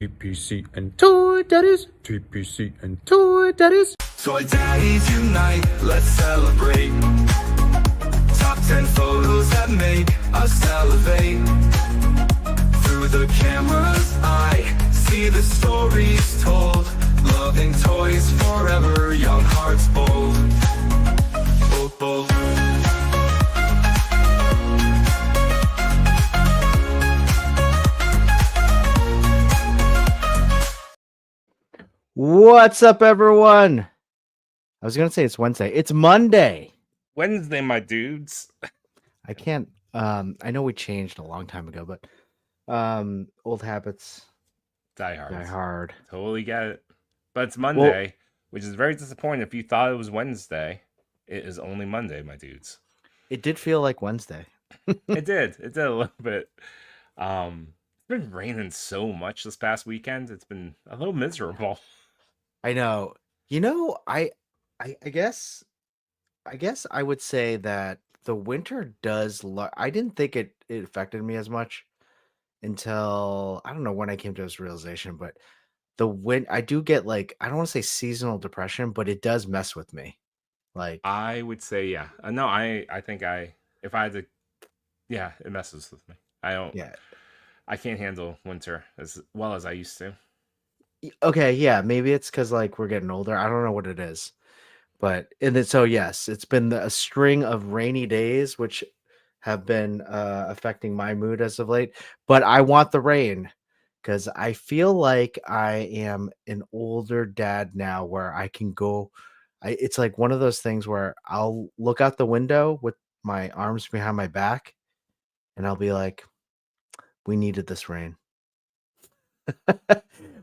TPC and Toy Daddies, TPC and Toy Daddies. Toy Daddies unite, let's celebrate. Top 10 photos that make us salivate. Through the camera's eye, see the stories told. Loving toys forever, young hearts bold. Bold, bold. What's up, everyone? I was gonna say it's Wednesday. It's Monday. Wednesday, my dudes. I can't. I know we changed a long time ago, but old habits Die hard. die hard. Totally get it. But it's Monday, which is very disappointing. If you thought it was Wednesday, it is only Monday, my dudes. It did feel like Wednesday. It did. It did a little bit. It's been raining so much this past weekend. It's been a little miserable. I know. You know, I guess I would say that the winter does. I didn't think it affected me as much until I don't know when I came to this realization, but I do get like I don't want to say seasonal depression, but it does mess with me. Like I would say, yeah. No, I think if I had to, yeah, it messes with me. yeah. I can't handle winter as well as I used to. Okay, yeah, maybe it's because like we're getting older. I don't know what it is, but so yes, it's been a string of rainy days which have been affecting my mood as of late. But I want the rain because I feel like I am an older dad now, where I can go. It's like one of those things where I'll look out the window with my arms behind my back, and I'll be like, "We needed this rain."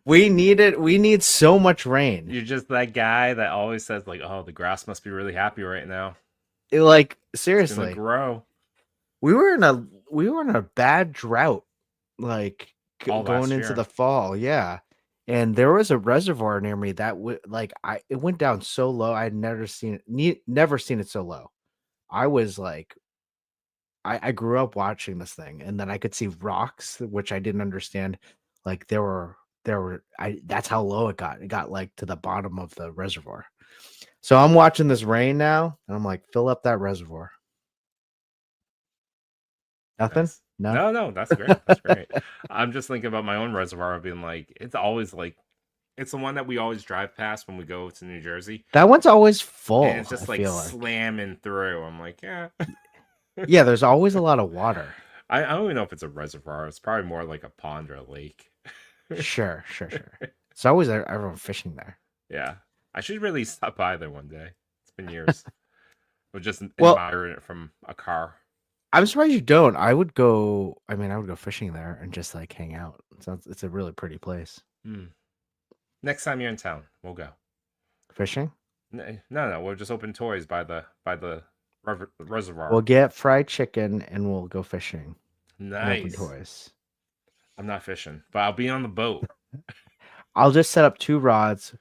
We need so much rain. You're just that guy that always says like, "Oh, the grass must be really happy right now." Like It's seriously, gonna grow. we were in a bad drought, like All going last into year. the fall, yeah. And there was a reservoir near me that would like it went down so low. I'd never seen it so low. I was like, I grew up watching this thing, and then I could see rocks, which I didn't understand. Like that's how low it got. It got like to the bottom of the reservoir. So I'm watching this rain now, and I'm like, fill up that reservoir. Nothing? Nice. No. No, that's great. That's great. I'm just thinking about my own reservoir being like, it's always like, it's the one that we always drive past when we go to New Jersey. That one's always full. And it's just I like feel like. slamming through. I'm like, yeah. Yeah, there's always a lot of water. I don't even know if it's a reservoir. It's probably more like a pond or a lake. Sure. It's always everyone fishing there. Yeah. I should really stop by there one day. It's been years. Or just Well, admiring it from a car. I'm surprised you don't. I would go fishing there and just like hang out. It's a really pretty place. Next time you're in town, we'll go. Fishing? No. We'll just open toys by the reservoir. We'll get fried chicken and we'll go fishing. Nice. And open toys. I'm not fishing, but I'll be on the boat. I'll just set up 2 rods.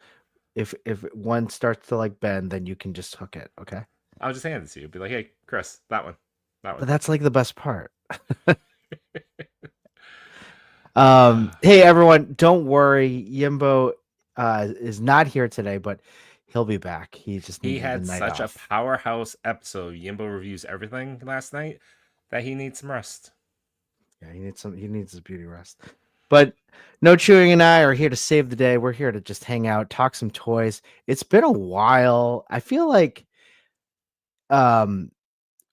If one starts to like bend, then you can just hook it. Okay. I'll just hand it to you. Be like, hey, Chris, that one. But that's like the best part. Hey everyone, don't worry. Yimbo is not here today, but he'll be back. He had such off. a powerhouse episode. Yimbo reviews everything last night that he needs some rest. Yeah, he needs his beauty rest. But No.Chewing and I are here to save the day. We're here to just hang out, talk some toys. It's been a while. I feel like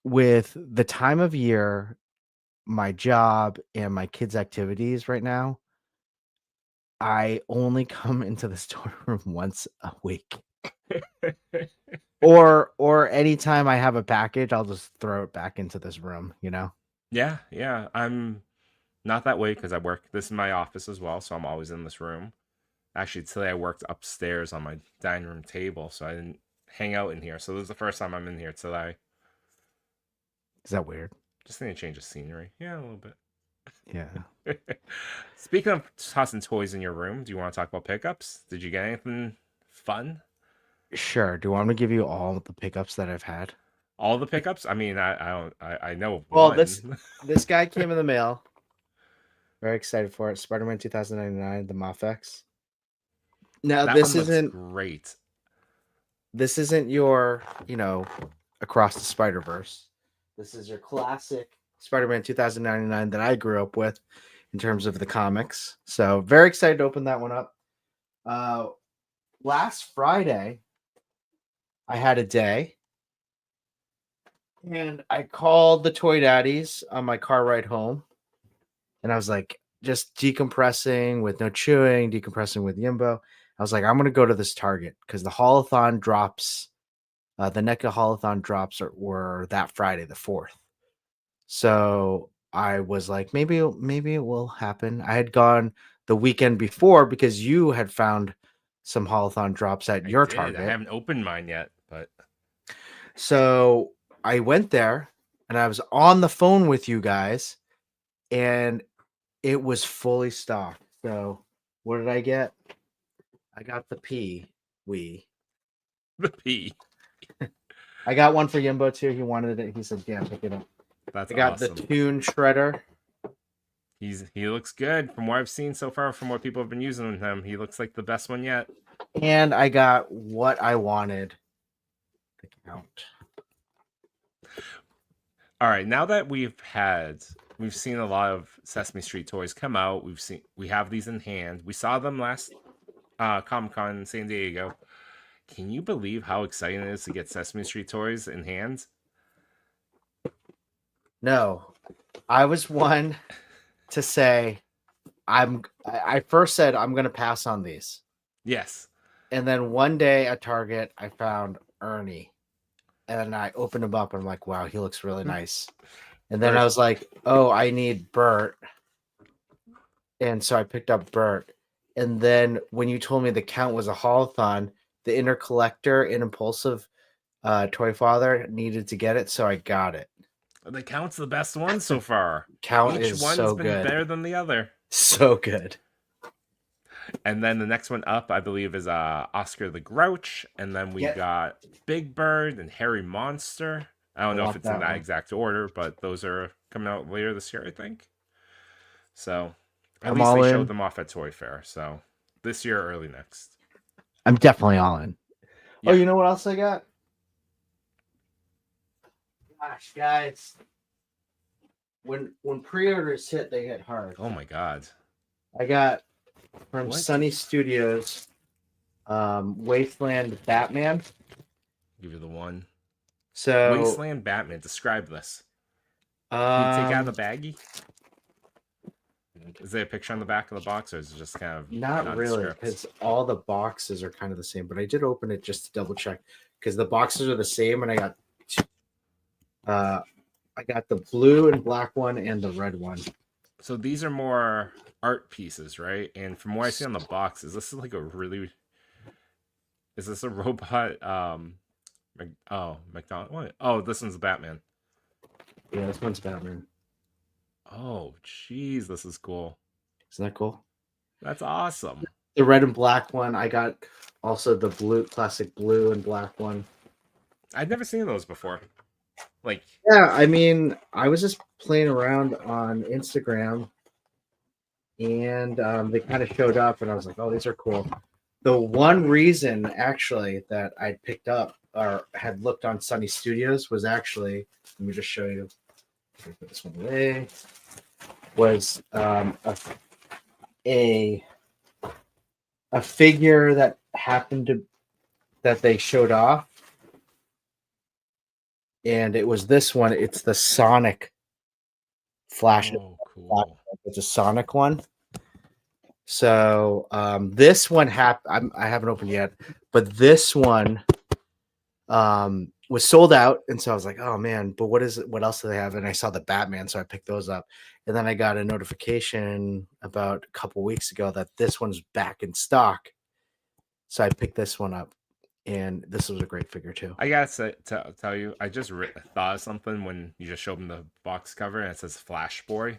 with the time of year, my job and my kids' activities right now, I only come into this toy room once a week. or anytime I have a package, I'll just throw it back into this room, you know? Yeah. I'm not that way because I work. This is my office as well, so I'm always in this room. Actually, today I worked upstairs on my dining room table, so I didn't hang out in here. So this is the first time I'm in here today. Is that weird? Just need a change of scenery. Yeah, a little bit. Yeah. Speaking of tossing toys in your room, do you want to talk about pickups? Did you get anything fun? Sure. Do you want me to give you all the pickups that I've had? All the pickups? I mean, I know. Well, one. this guy came in the mail. Very excited for it. Spider-Man 2099, the Mafex. Now That one looks great. this isn't your, Across the Spider-Verse. This is your classic Spider-Man 2099 that I grew up with in terms of the comics. So very excited to open that one up. Last Friday, I had a day and I called the Toy Daddies on my car ride home. And I was like, just decompressing with No Chewing, decompressing with Yimbo. I was like, I'm going to go to this Target because the Holothon drops, the NECA Holothon drops were that Friday, the 4th. So I was like, maybe it will happen. I had gone the weekend before because you had found some Holothon drops at your Target. I haven't opened mine yet, but so I went there and I was on the phone with you guys and it was fully stocked. So what did I get? I got the P. The P. I got one for Yimbo too. He wanted it. He said, "Yeah, pick it up." That's I got awesome. the Toon Shredder. He looks good from what I've seen so far. From what people have been using with him, he looks like the best one yet. And I got what I wanted. The Count. All right, now that we've seen a lot of Sesame Street toys come out. We have these in hand. We saw them last Comic-Con in San Diego. Can you believe how exciting it is to get Sesame Street toys in hand? No, I was one to say I first said I'm going to pass on these. Yes. And then one day at Target, I found Ernie. And I opened him up and I'm like, wow, he looks really nice. And then I was like, oh, I need Bert. And so I picked up Bert. And then when you told me the Count was a Holothon, the Inner Collector and Impulsive Toy.Father needed to get it, so I got it. The Count's the best one so far. Count Each is one's so been good. better than the other. So good. And then the next one up, I believe, is Oscar the Grouch. And then we got Big Bird and Harry Monster. I don't know if it's in that exact order, but those are coming out later this year, I think. So at least they showed them off at Toy Fair. So this year or early next. I'm definitely all in. Yeah. Oh, you know what else I got? Gosh, guys. When pre-orders hit, they hit hard. Oh my god. I got from Sunny Studios Wasteland Batman. Give you the one. So Wasteland Batman, describe this. Can you take out the baggie? Is there a picture on the back of the box, or is it just kind of not really? Because all the boxes are kind of the same. But I did open it just to double check because the boxes are the same, and I got the blue and black one and the red one. So these are more art pieces, right? And from what I see on the boxes, this is like a really. Is this a robot? McDonald. What? Oh, this one's Batman. Yeah, this one's Batman. Oh, jeez, this is cool. Isn't that cool? That's awesome. The red and black one. I got also the blue, classic blue and black one. I'd never seen those before. Like, yeah, I mean, I was just playing around on Instagram, and they kind of showed up, and I was like, "Oh, these are cool." The one reason, actually, that I picked up or had looked on Sunny Studios was actually, let me just show you. Put this one away. Was a figure that happened that they showed off, and it was this one. It's the Sonic Flash. Oh, cool. It's a Sonic one. So this one I haven't opened yet, but this one was sold out, and so I was like, oh man, but what else do they have? And I saw the Batman, so I picked those up. And then I got a notification about a couple weeks ago that this one's back in stock, so I picked this one up, and this was a great figure too. I gotta tell you, I just thought of something when you just showed them the box cover and it says Flash Boy.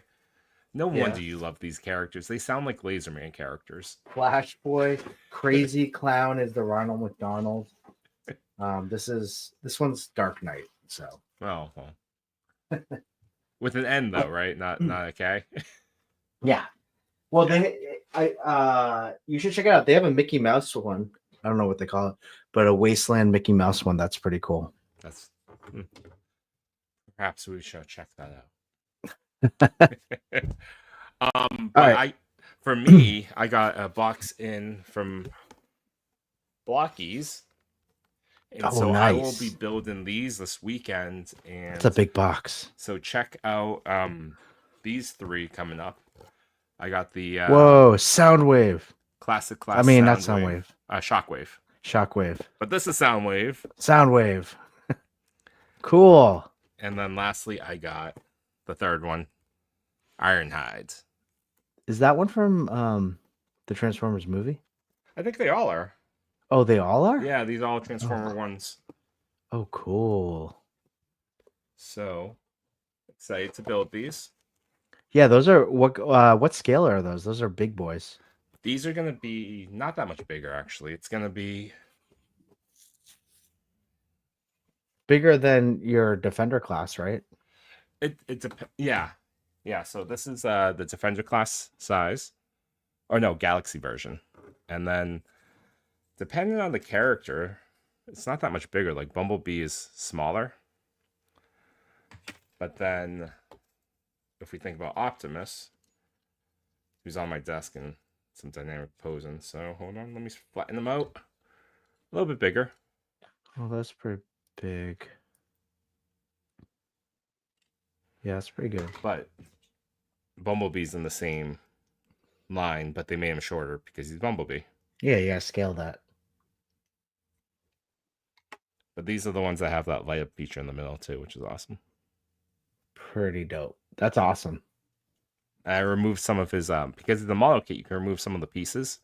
No wonder you love these characters. They sound like Laserman characters. Flash Boy, Crazy Clown is the Ronald McDonald. This one's Dark Knight. So well. With an N though, right? Not a K. Yeah. Well, you should check it out. They have a Mickey Mouse one. I don't know what they call it, but a Wasteland Mickey Mouse one. That's pretty cool. That's perhaps we should check that out. All But right. for me, I got a box in from Blockies, and Oh, so I will be nice. building these this weekend. It's a And big box. so check out these three coming up. I got the Whoa, Soundwave. classic I class mean, not Soundwave, Soundwave. Shockwave, Shockwave. but this is Soundwave. Soundwave. Cool. And then lastly, I got the third one, Ironhide. Is that one from the Transformers movie? I think they all are. Oh, they all are? Yeah, these are all Transformer ones. Oh, cool. So excited to build these. Yeah, those are what scale are those? Those are big boys. These are gonna be not that much bigger, actually. It's gonna be Bigger than your Defender class, right? yeah. So this is the Defender class size, or no, Galaxy version, and then depending on the character, it's not that much bigger. Like Bumblebee is smaller, but then if we think about Optimus, who's on my desk in some dynamic posing. So hold on, let me flatten them out. A little bit bigger. Oh, that's pretty big. Yeah, that's pretty good. But Bumblebee's in the same line, but they made him shorter because he's Bumblebee. Yeah, you gotta scale that. But these are the ones that have that light up feature in the middle too, which is awesome. Pretty dope. That's awesome. I removed some of his because of the model kit, you can remove some of the pieces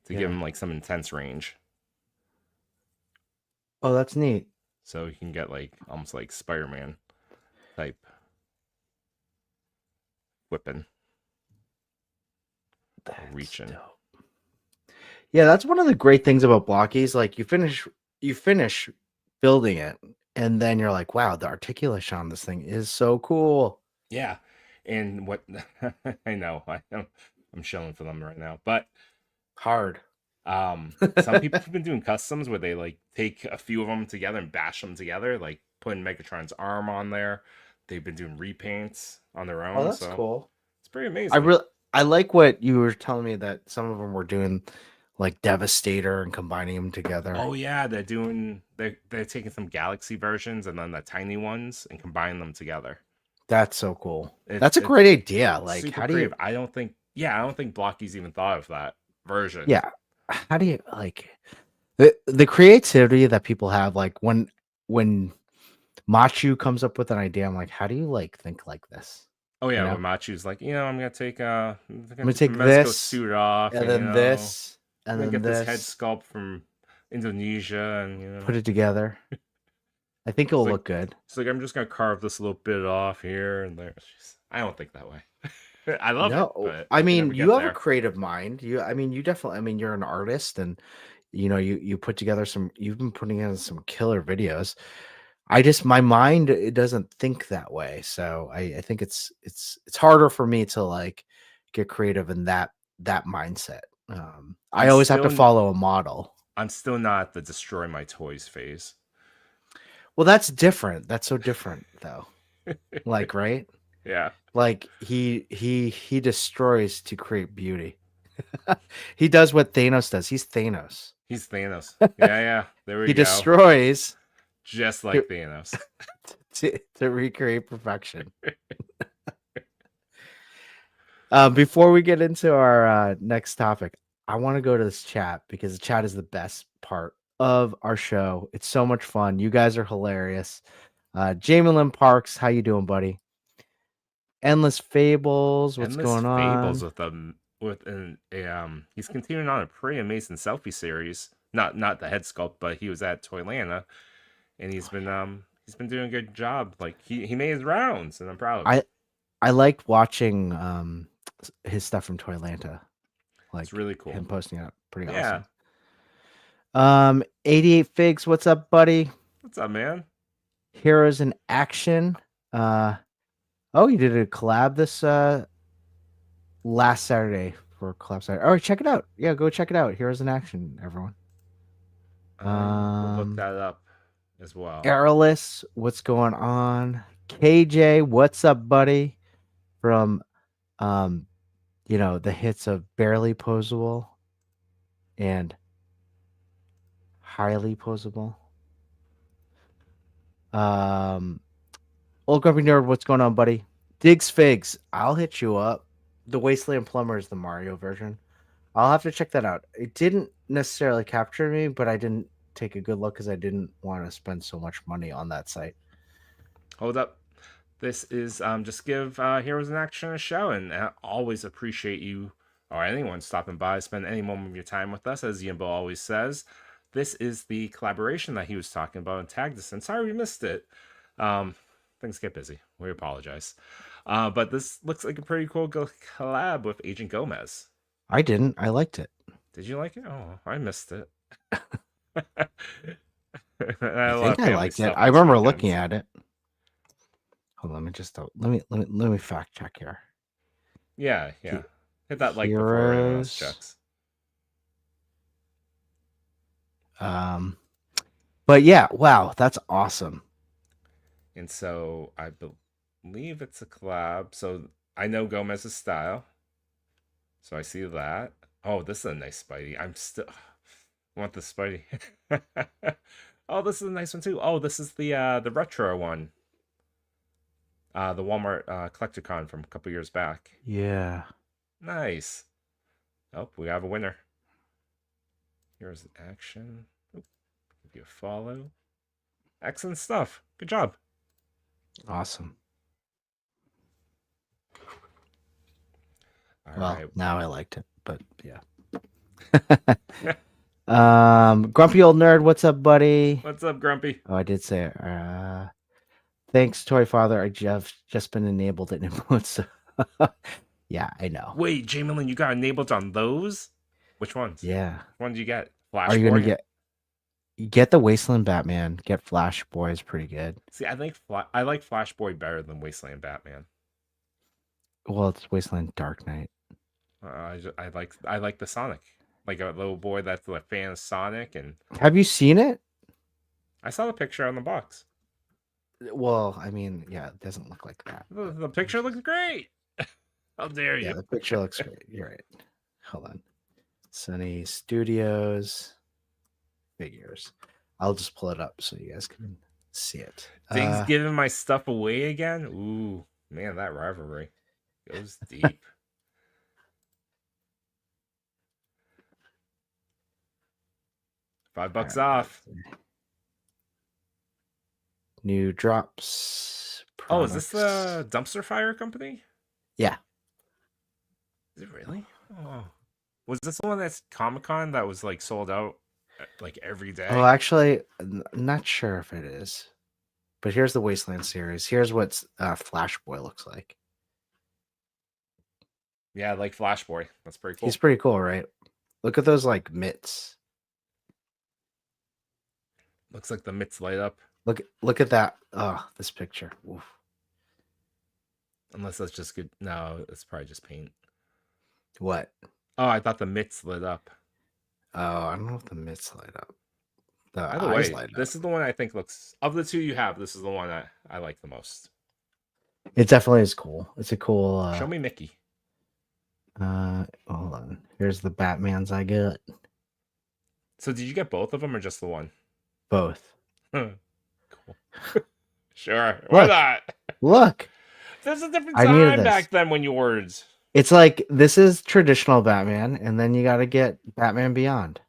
to give Yeah. him like some intense range. Oh, that's neat. So you can get like almost like Spider-Man type whipping. That's Reaching. dope. Yeah, that's one of the great things about Blockies. Like you finish building it, and then you're like, wow, the articulation on this thing is so cool. Yeah. And what I know, I'm shilling for them right now. But Hard. some people have been doing customs where they like take a few of them together and bash them together, like putting Megatron's arm on there. They've been doing repaints on their own. Oh, that's so cool. it's pretty amazing. I like what you were telling me that some of them were doing like Devastator and combining them together. Oh yeah, they're taking some Galaxy versions and then the tiny ones and combining them together. That's so cool. It's That's a great idea. Like, super how do you? creative. I don't think Blocky's even thought of that version. Yeah, how do you like the creativity that people have? Like when Machu comes up with an idea, I'm like, how do you like think like this? Oh yeah, You know? when Machu's like, I'm gonna take I'm gonna take Mexico this, suit off, and then this, I'm and gonna then get this head this, sculpt from Indonesia, and put it together. I think it'll like- look good. it's like I'm just gonna carve this little bit off here and there. I don't think that way. I love it. But I we mean, never you get have there. a creative mind. You definitely. I mean, you're an artist, and you put together some. You've been putting in some killer videos. My mind it doesn't think that way, so I think it's harder for me to like get creative in that mindset. I always have to follow a model. I'm still not the destroy my toys phase. Well, that's different. That's so different, though. Like, right? Yeah. Like he destroys to create beauty. He does what Thanos does. He's Thanos. He's Thanos. Yeah. There we He go. destroys Just like Thanos. to recreate perfection. Before we get into our next topic, I want to go to this chat because the chat is the best part of our show. It's so much fun. You guys are hilarious. Jamie Lynn Parks, how you doing, buddy? Endless Fables, what's going on? Fables he's continuing on a pretty amazing selfie series. Not the head sculpt, but he was at Toylanta, and he's been doing a good job. Like he made his rounds, and I'm proud of him. I liked watching his stuff from Toylanta. Like, it's really cool. Him posting it up, pretty Yeah. awesome. 88 Figs, what's up, buddy? What's up, man? Heroes in Action. Oh, you did a collab last Saturday for Collab Saturday. All right, check it out. Yeah, go check it out. Heroes in Action, everyone. I will look that up as well. Airless, what's going on? KJ, what's up, buddy? From the hits of Barely Posable and Highly Posable. Old Grumpy Nerd, what's going on, buddy? Diggs Figs, I'll hit you up. The Wasteland Plumber is the Mario version. I'll have to check that out. It didn't necessarily capture me, but I didn't take a good look because I didn't want to spend so much money on that site. Hold up. This is just give Heroes in Action a show, and I always appreciate you or anyone stopping by, spend any moment of your time with us, as Yimbo always says. This is the collaboration that he was talking about and tagged us in. Sorry we missed it. Things get busy. We apologize. But this looks like a pretty cool collab with Agent Gomez. I didn't. I liked it. Did you like it? Oh, I missed it. I think I liked it. I remember looking at it. Hold on, let me fact check here. Yeah. Hit that like before anyone else checks. But yeah, wow, that's awesome. And so I believe it's a collab. So I know Gomez's style. So I see that. Oh, this is a nice Spidey. I want the Spidey. Oh, this is a nice one too. Oh, this is the retro one. The Walmart Collecticon from a couple years back. Yeah. Nice. Oh, we have a winner. Here's the action. Oop, give you a follow. Excellent stuff. Good job. Awesome. All well, right. Now I liked it, but yeah. Grumpy Old Nerd, what's up, buddy? What's up, Grumpy? Oh, I did say it. Thanks, Toy.Father. I just been enabled in emotes. Yeah, I know. Wait, Jamelin, you got enabled on those? Which ones? Yeah. Which ones you get? Flash Are you Boy? gonna get the Wasteland Batman? Get Flash Boy is pretty good. See, I like Flash Boy better than Wasteland Batman. Well, it's Wasteland Dark Knight. I like the Sonic, like a little boy that's a fan of Sonic. And have you seen it? I saw the picture on the box. Well, I mean, yeah, it doesn't look like that. The picture looks great. How dare you? Yeah, the picture looks great. You're right. Hold on. Sunny Studios figures. I'll just pull it up so you guys can see it. Things giving my stuff away again? Ooh, man, that rivalry goes deep. $5 off. New drops. Products. Oh, is this the Dumpster Fire company? Yeah. Is it really? Oh. Was this the one that's Comic-Con that was like sold out like every day? Oh, actually, I'm not sure if it is. But here's the Wasteland series. Here's what Flash Boy looks like. Yeah, I like Flash Boy. That's pretty cool. He's pretty cool, right? Look at those like mitts. Looks like the mitts light up. Look at that. Oh, this picture. Oof. Unless that's just good. No, it's probably just paint. What? Oh, I thought the mitts lit up. Oh, I don't know if the mitts light up. The By the eyes way, light up. This is the one I think looks, of the two you have, this is the one I like the most. It definitely is cool. It's a cool. Show me Mickey. Hold on. Here's the Batmans I got. So did you get both of them or just the one? Both. Cool. Sure. Why not? Look. There's a different time back then when you ordered. It's like this is traditional Batman, and then you got to get Batman Beyond.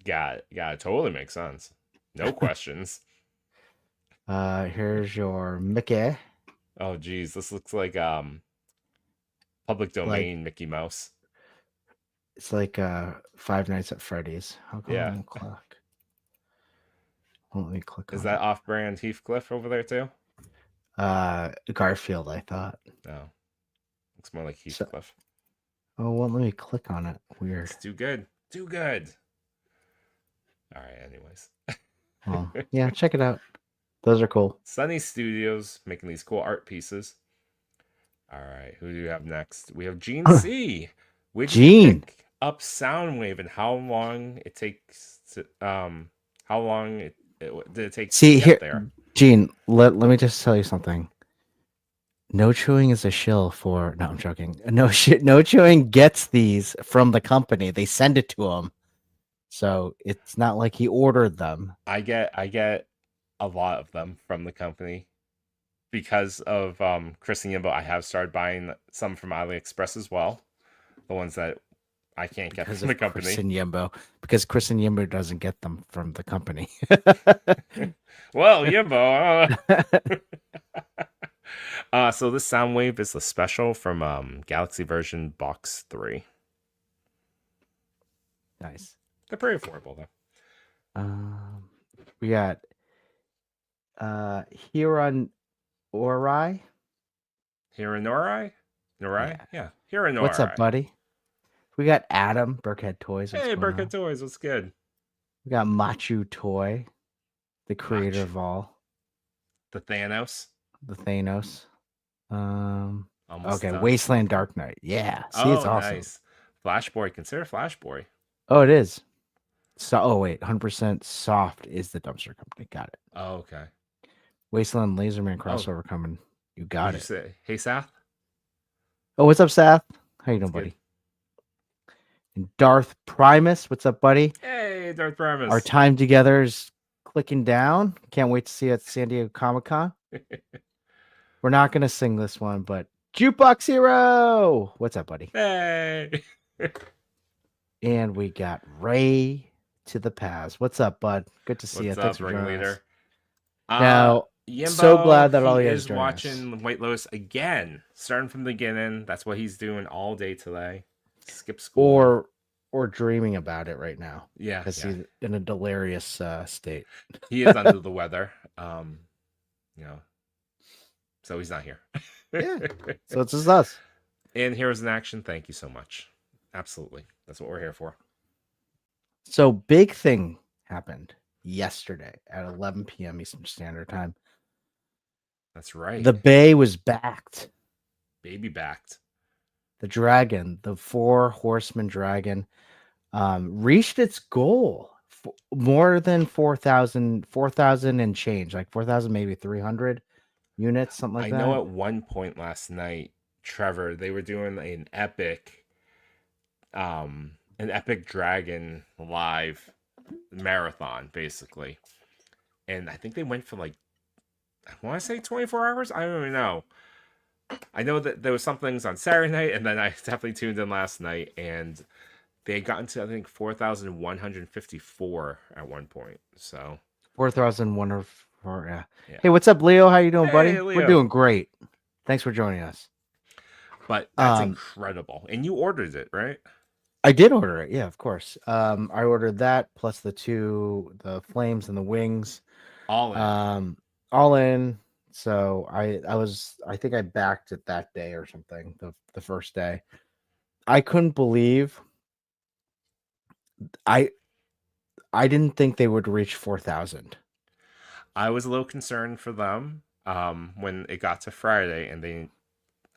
Yeah, it totally makes sense. No questions. Here's your Mickey. Oh geez, this looks like public domain Mickey Mouse. It's like Five Nights at Freddy's. How come it won't click? Let me click. Is that off-brand Heathcliff over there too? Garfield, I thought. No. Looks more like Heathcliff. Let me click on it. Weird. It's too good. Too good. All right, anyways. Well, yeah, check it out. Those are cool. Sunny Studios making these cool art pieces. All right, who do you have next? We have Gene C. Where'd you Gene. pick up Soundwave, and how long it takes to how long did it take to See get here, there? Gene. Let me just tell you something. No Chewing is a shill for. No, I'm joking. No Chewing gets these from the company. They send it to him, so it's not like he ordered them. I get a lot of them from the company because of Chris and Yimbo. I have started buying some from AliExpress as well. The ones that I can't get Because from the of Chris company. and Yimbo. Because Chris and Yimbo doesn't get them from the company. Well, Yimbo. So this Soundwave is the special from Galaxy version Box 3. Nice. They're pretty affordable though. We got Hiron Orai. Hironorai? Norai? Yeah. Hironorai. What's up, buddy? We got Adam, Burkhead Toys. What's Hey, going Burkhead on? Toys, what's good? We got Machu Toy, the creator of all. The Thanos. The Thanos. Almost Okay, done. Wasteland Dark Knight. Yeah. See, it's awesome. Nice. Flash Boy. Consider Flash Boy. Oh, it is. So, oh wait, 100% Soft is the dumpster company. Got it. Oh, okay. Wasteland Laserman crossover coming. You got Did it. you say, hey, Seth? Oh, what's up, Seth? How you doing, That's buddy? good. And Darth Primus, what's up, buddy? Hey, Darth Primus. Our time together is clicking down. Can't wait to see you at San Diego Comic-Con. We're not gonna sing this one, but Jukebox Hero. What's up, buddy? Hey. And we got Ray to the Paz. What's up, bud? Good to see you. What's Thanks up, for joining ringleader? us. Now, Yimbo, so glad that all he you guys is joined us. watching White Lotus again, starting from the beginning. That's what he's doing all day today. Skip school or dreaming about it right now. Yeah, because he's in a delirious state. He is under the weather. So he's not here. Yeah. So it's just us. And Heroes in Action, thank you so much. Absolutely. That's what we're here for. So big thing happened yesterday at 11 p.m. Eastern Standard Time. That's right. The Bay was backed. Baby backed. The dragon, the 4 horseman dragon, reached its goal. More than 4,000 and change, like 4,000, maybe 300 units, something like that. I know at one point last night, Trevor, they were doing an epic dragon live marathon, basically. And I think they went for like, I want to say 24 hours? I don't even know. I know that there was some things on Saturday night, and then I definitely tuned in last night, and they had gotten to, I think, 4,154 at one point. So 4,104. Yeah. Hey, what's up, Leo? How you doing, buddy? Leo. We're doing great. Thanks for joining us. But that's incredible. And you ordered it, right? I did order it. Yeah, of course. I ordered that plus the flames and the wings. All in. All in. So I think I backed it that day or something, the first day. I couldn't believe I didn't think they would reach 4,000. I was a little concerned for them when it got to Friday, and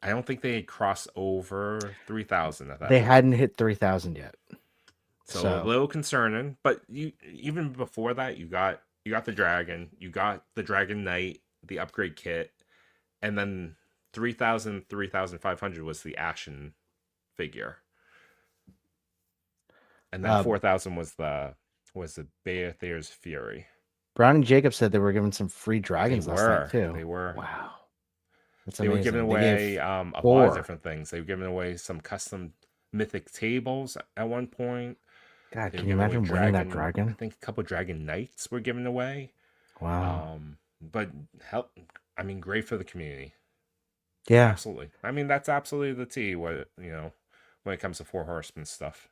I don't think they had crossed over 3,000 at that They point. hadn't hit 3,000 yet. So a little concerning, but even before that, you got the dragon, you got the Dragon Knight, the upgrade kit, and then 3,000, 3,500 was the action figure. And then 4,000 was the Beathir's Fury. Brown and Jacob said they were giving some free dragons last night too. They were. Wow. That's they amazing. Were giving away a lot of different things. They were giving away some custom mythic tables at one point. God, can you imagine winning that dragon? I think a couple Dragon Knights were given away. Wow. But great for the community. Yeah. Absolutely. I mean, that's absolutely the tea, when it comes to 4 Horsemen stuff.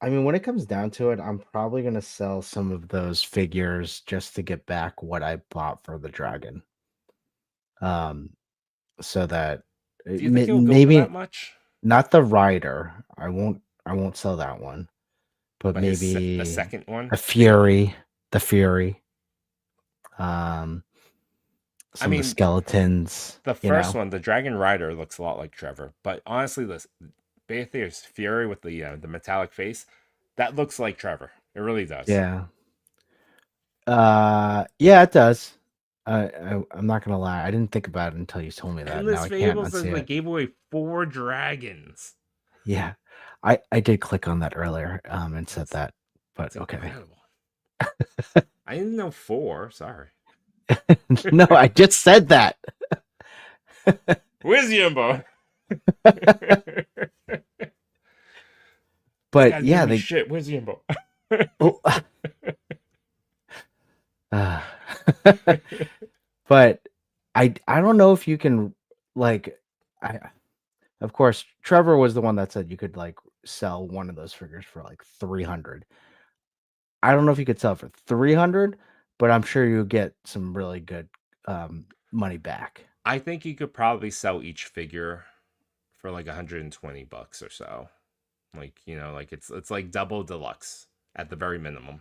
I mean, when it comes down to it, I'm probably going to sell some of those figures just to get back what I bought for the dragon. So that do you think it'll maybe go that much? Not the rider. I won't sell that one. But maybe the second one, the Fury. some of the skeletons. the first one, the Dragon Rider, looks a lot like Trevor. But honestly, this Bather's Fury with the metallic face, that looks like Trevor. It really does. Yeah. Yeah, it does. I'm not gonna lie. I didn't think about it until you told me that. Endless Now I can't Fables says unsee they it. gave away 4 dragons. Yeah, I did click on that earlier. And said that, but It's okay. incredible. I didn't know 4. Sorry. No, I just said that. Where's Yimbo? But yeah, they. Shit. Where's Yimbo? Oh. But I don't know if you can like of course Trevor was the one that said you could like sell one of those figures for like 300. I don't know if you could sell it for 300, but I'm sure you'll get some really good money back. I think you could probably sell each figure for like $120 or so. Like, like it's like double deluxe at the very minimum.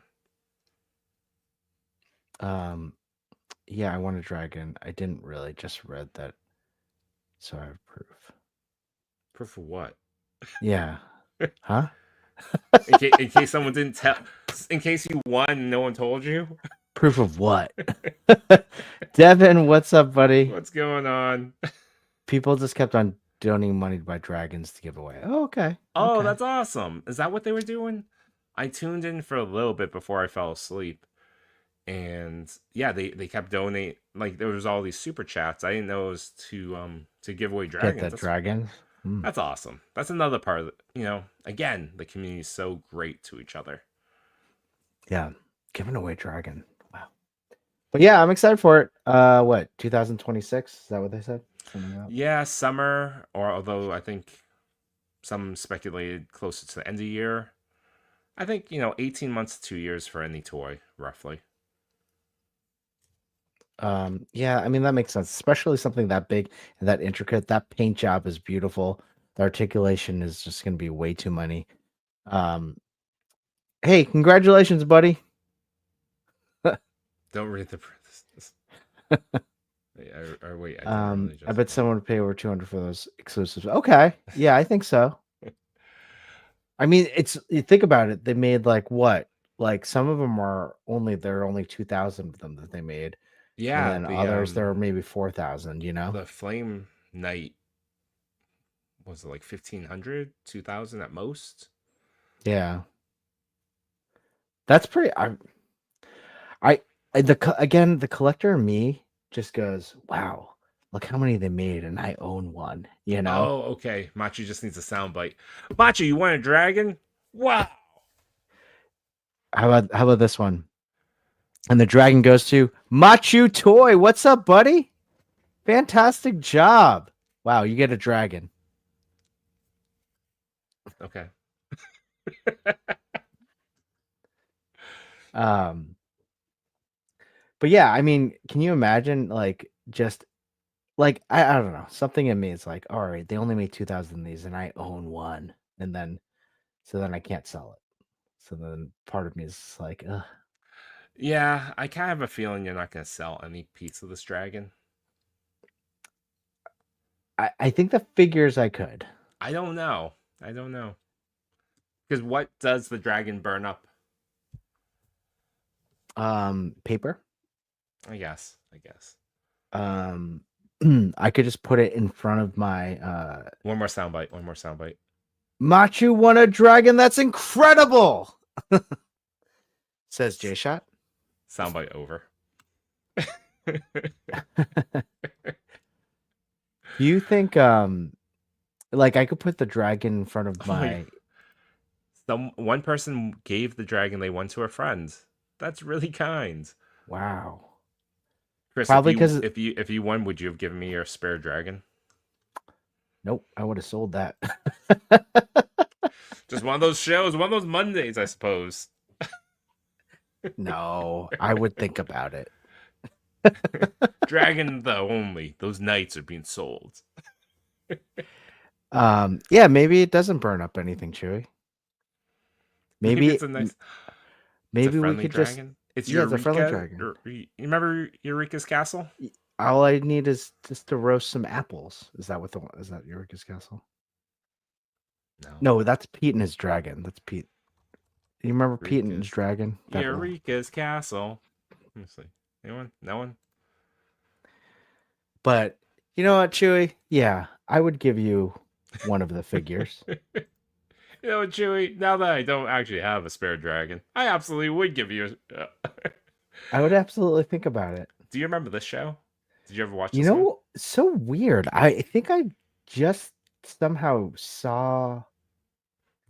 Yeah, I want a dragon. I didn't really, just read that, so I have proof. Proof of what? Yeah. Huh? In case someone didn't tell, in case you won and no one told you. Proof of what? Devin, what's up, buddy? What's going on? People just kept on donating money to buy dragons to give away. Oh, okay. Oh, Okay. that's awesome. Is that what they were doing? I tuned in for a little bit before I fell asleep. And yeah, they kept donating. Like, there was all these super chats. I didn't know it was to give away dragons. Get that dragon. That's awesome. That's another part of it. Again, the community is so great to each other. Yeah, giving away dragon. Wow. But yeah, I'm excited for it. What, 2026? Is that what they said? Yeah, summer, or although I think some speculated closer to the end of the year. I think 18 months to 2 years for any toy, roughly. Yeah, I mean that makes sense, especially something that big and that intricate. That paint job is beautiful. The articulation is just going to be way too money. Hey, congratulations, buddy. Don't read the parentheses. Wait, I bet someone would pay over 200 for those exclusives. Okay, yeah, I think so. I mean, you think about it. They made like what? Like some of them there are only 2,000 of them that they made. Yeah, and then others there are maybe 4,000. The Flame Knight, was it like 1,500, 2,000 at most? Yeah, that's pretty. The collector in me just goes, wow, look how many they made, and I own one. Oh, okay. Machi just needs a soundbite. Machi, you want a dragon? Wow. How about this one? And the dragon goes to Machu Toy. What's up, buddy? Fantastic job. Wow, you get a dragon. Okay. But yeah, I mean, can you imagine like just like I don't know, something in me is like, all right, they only made 2,000 of these and I own one, and then I can't sell it. So then part of me is like, ugh. Yeah, I kind of have a feeling you're not going to sell any piece of this dragon. I think the figures I could. I don't know. Because what does the dragon burn up? Paper. I guess. I could just put it in front of my One more soundbite. Machu won a dragon. That's incredible. Says J Shot. Soundbite over. Do you think like I could put the dragon in front of my one person gave the dragon they won to a friend. That's really kind. Wow. Chris, probably because if you won, would you have given me your spare dragon? Nope, I would have sold that. Just one of those shows, one of those Mondays, I suppose. No, I would think about it. Dragon though only. Those nights are being sold. Yeah, maybe it doesn't burn up anything, Chewy. Maybe it's a nice. Maybe it's a we could dragon. It's a friendly dragon. You remember Eureka's castle? All I need is just to roast some apples. Is that what the is that Eureka's castle? No. No, that's Pete and his dragon. That's Pete. You remember Pete and his Eureka's dragon? That little- Eureka's castle. Let me see. Anyone? No one? But you know what, Chewy? Yeah, I would give you one of the figures. You know what, Chewy? Now that I don't actually have a spare dragon, I absolutely would give you a... I would absolutely think about it. Do you remember this show? Did you ever watch You this one? know, so weird. I think I just somehow saw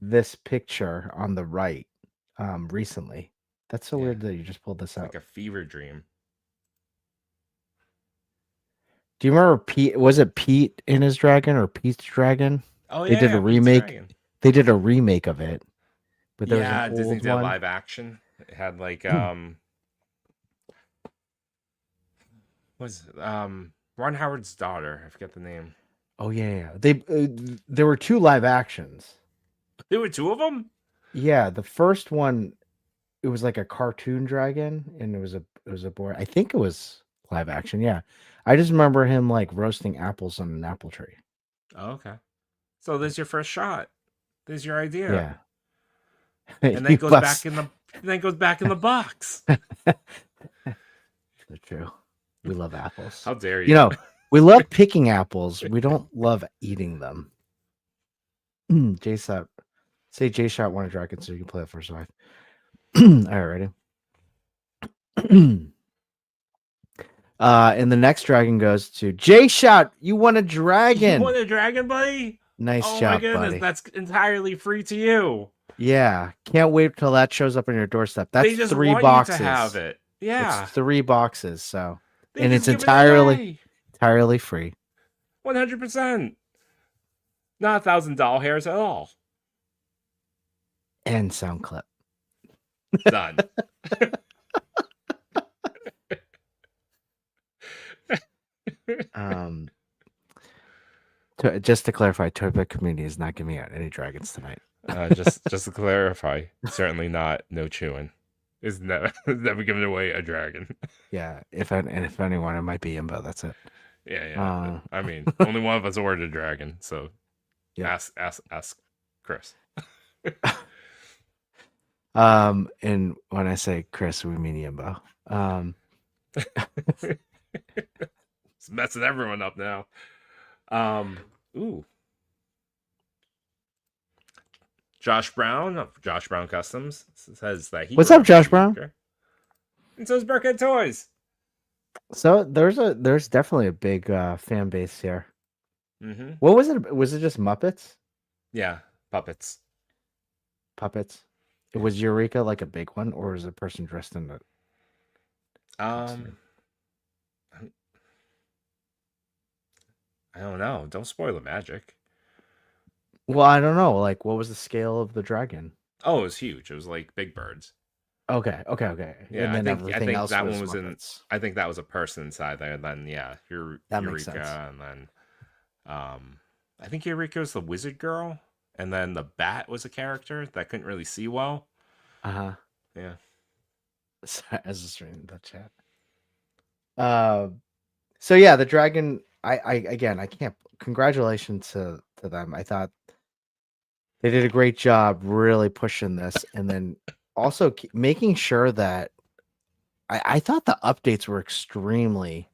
this picture on the right recently. That's so Yeah. weird that you just pulled this out. Like a fever dream. Do you remember Pete? Was it Pete in his dragon or Pete's dragon? Oh, They yeah. did a Pete's remake. Dragon. They did a remake of it, but there Yeah, was an Disney old did one. live action. It had like was it? Ron Howard's daughter. I forget the name. Oh yeah. They there were 2 live actions. There were 2 of them? Yeah, the first one it was like a cartoon dragon, and it was a boy. I think it was live action. Yeah, I just remember him like roasting apples on an apple tree. Oh, okay. So there's your first shot. There's your idea. Yeah, And then goes back in the box. That's true. We love apples. How dare you? You know, we love picking apples. We don't love eating them. J-Shot. Say J-Shot won a dragon so you can play it first life. All right, ready? And the next dragon goes to J-Shot. You won a dragon. You want a dragon, buddy? Nice Oh job, my goodness, buddy. that's entirely free to you. Yeah, can't wait till that shows up on your doorstep. That's They just 3 want boxes. you to have it. Yeah. It's 3 boxes, so They and just it's give it away. entirely free. 100%. Not $1,000 hairs at all. And sound clip. Done. Just to clarify, ToyPic community is not giving out any dragons tonight. Just to clarify, certainly not No.Chewing. Is never giving away a dragon. Yeah, if anyone, it might be Yimbo. That's it. Yeah. I mean, only one of us ordered a dragon, so Yeah. ask Chris. And when I say Chris, we mean Yimbo. It's messing everyone up now. Ooh. Josh Brown of Josh Brown Customs says that he. What's up, Josh Brown? And so is Burkhead Toys. So there's definitely a big fan base here. Mm-hmm. What was it? Was it just Muppets? Yeah, puppets. Puppets. Was Eureka like a big one, or was a person dressed in it? I don't know. Don't spoil the magic. Well, I don't know. Like, what was the scale of the dragon? Oh, it was huge. It was like Big Birds. Okay. Yeah, And then I think else that was one was Muppets. I think that was a person inside there. And then That makes Eureka, sense. and then I think Eureka was the wizard girl, and then the bat was a character that couldn't really see well. Yeah. As a stream in the chat. So yeah, the dragon. I can't. Congratulations to them. I thought they did a great job, really pushing this, and then also making sure that I thought the updates were extremely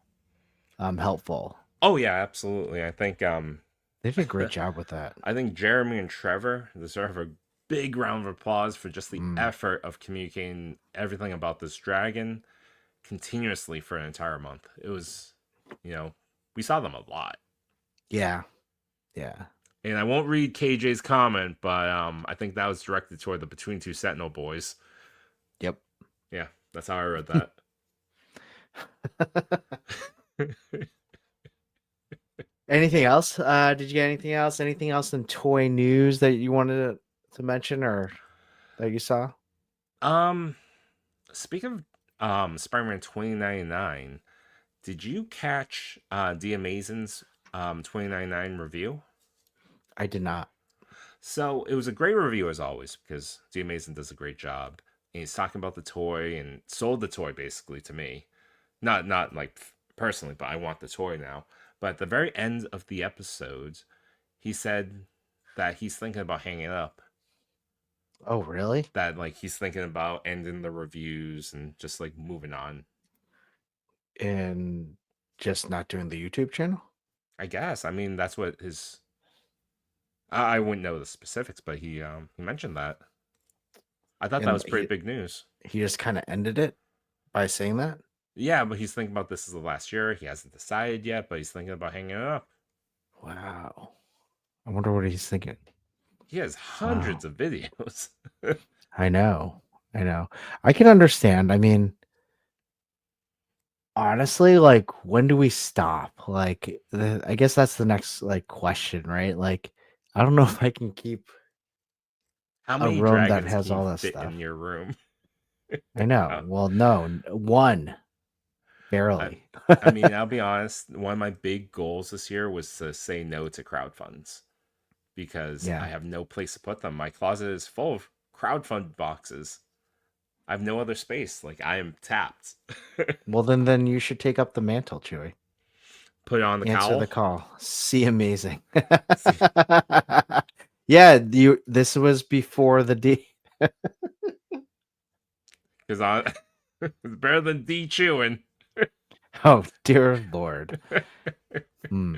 helpful. Oh yeah, absolutely. I think They did a great job with that. I think Jeremy and Trevor deserve a big round of applause for just the effort of communicating everything about this dragon continuously for an entire month. It was, we saw them a lot. Yeah. And I won't read KJ's comment, but I think that was directed toward the Between Two Sentinel boys. Yep. Yeah, that's how I read that. Anything else? Did you get anything else? Anything else in toy news that you wanted to mention or that you saw? Speaking of Spider-Man 2099, did you catch The Amazing's 2099 review? I did not. So it was a great review as always because The Amazing does a great job. And he's talking about the toy and sold the toy basically to me. Not like personally, but I want the toy now. But at the very end of the episode, he said that he's thinking about hanging it up. Oh, really? That like he's thinking about ending the reviews and just like moving on. And just not doing the YouTube channel? I guess. I mean, that's what his. I wouldn't know the specifics, but he mentioned that. I thought that And was pretty big news. he just kind of ended it by saying that? Yeah, but he's thinking about this is the last year. He hasn't decided yet, but he's thinking about hanging it up. Wow. I wonder what he's thinking. He has Wow. hundreds of videos. I know. I know. I can understand. I mean, honestly, like, when do we stop? Like, I guess that's the next like question, right? Like, I don't know if I can keep How a many room that dragons has can you all that fit stuff. in your room? I know. Uh, Well, no, one, I, barely. I mean, I'll be honest. One of my big goals this year was to say no to crowd funds because I Yeah. have no place to put them. My closet is full of crowdfund boxes. I have no other space. Like I am tapped. Well, then you should take up the mantle, Chewy. Put it on the Answer the cowl. call. See amazing. See, Yeah, you. This was before the D. because I it's better than chewing. Oh dear Lord. Hmm.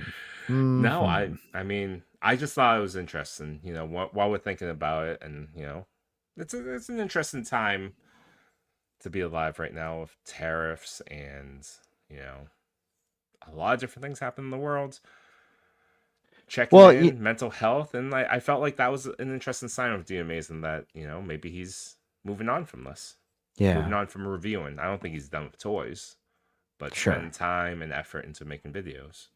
No, Hmm. I mean, I just thought it was interesting. While we're thinking about it, and it's an interesting time to be alive right now with tariffs and you know a lot of different things happen in the world. Checking Well, in, mental health, and I felt like that was an interesting sign of D Amazing that maybe he's moving on from this, moving yeah, on from reviewing. I don't think he's done with toys, but sure. spending time and effort into making videos.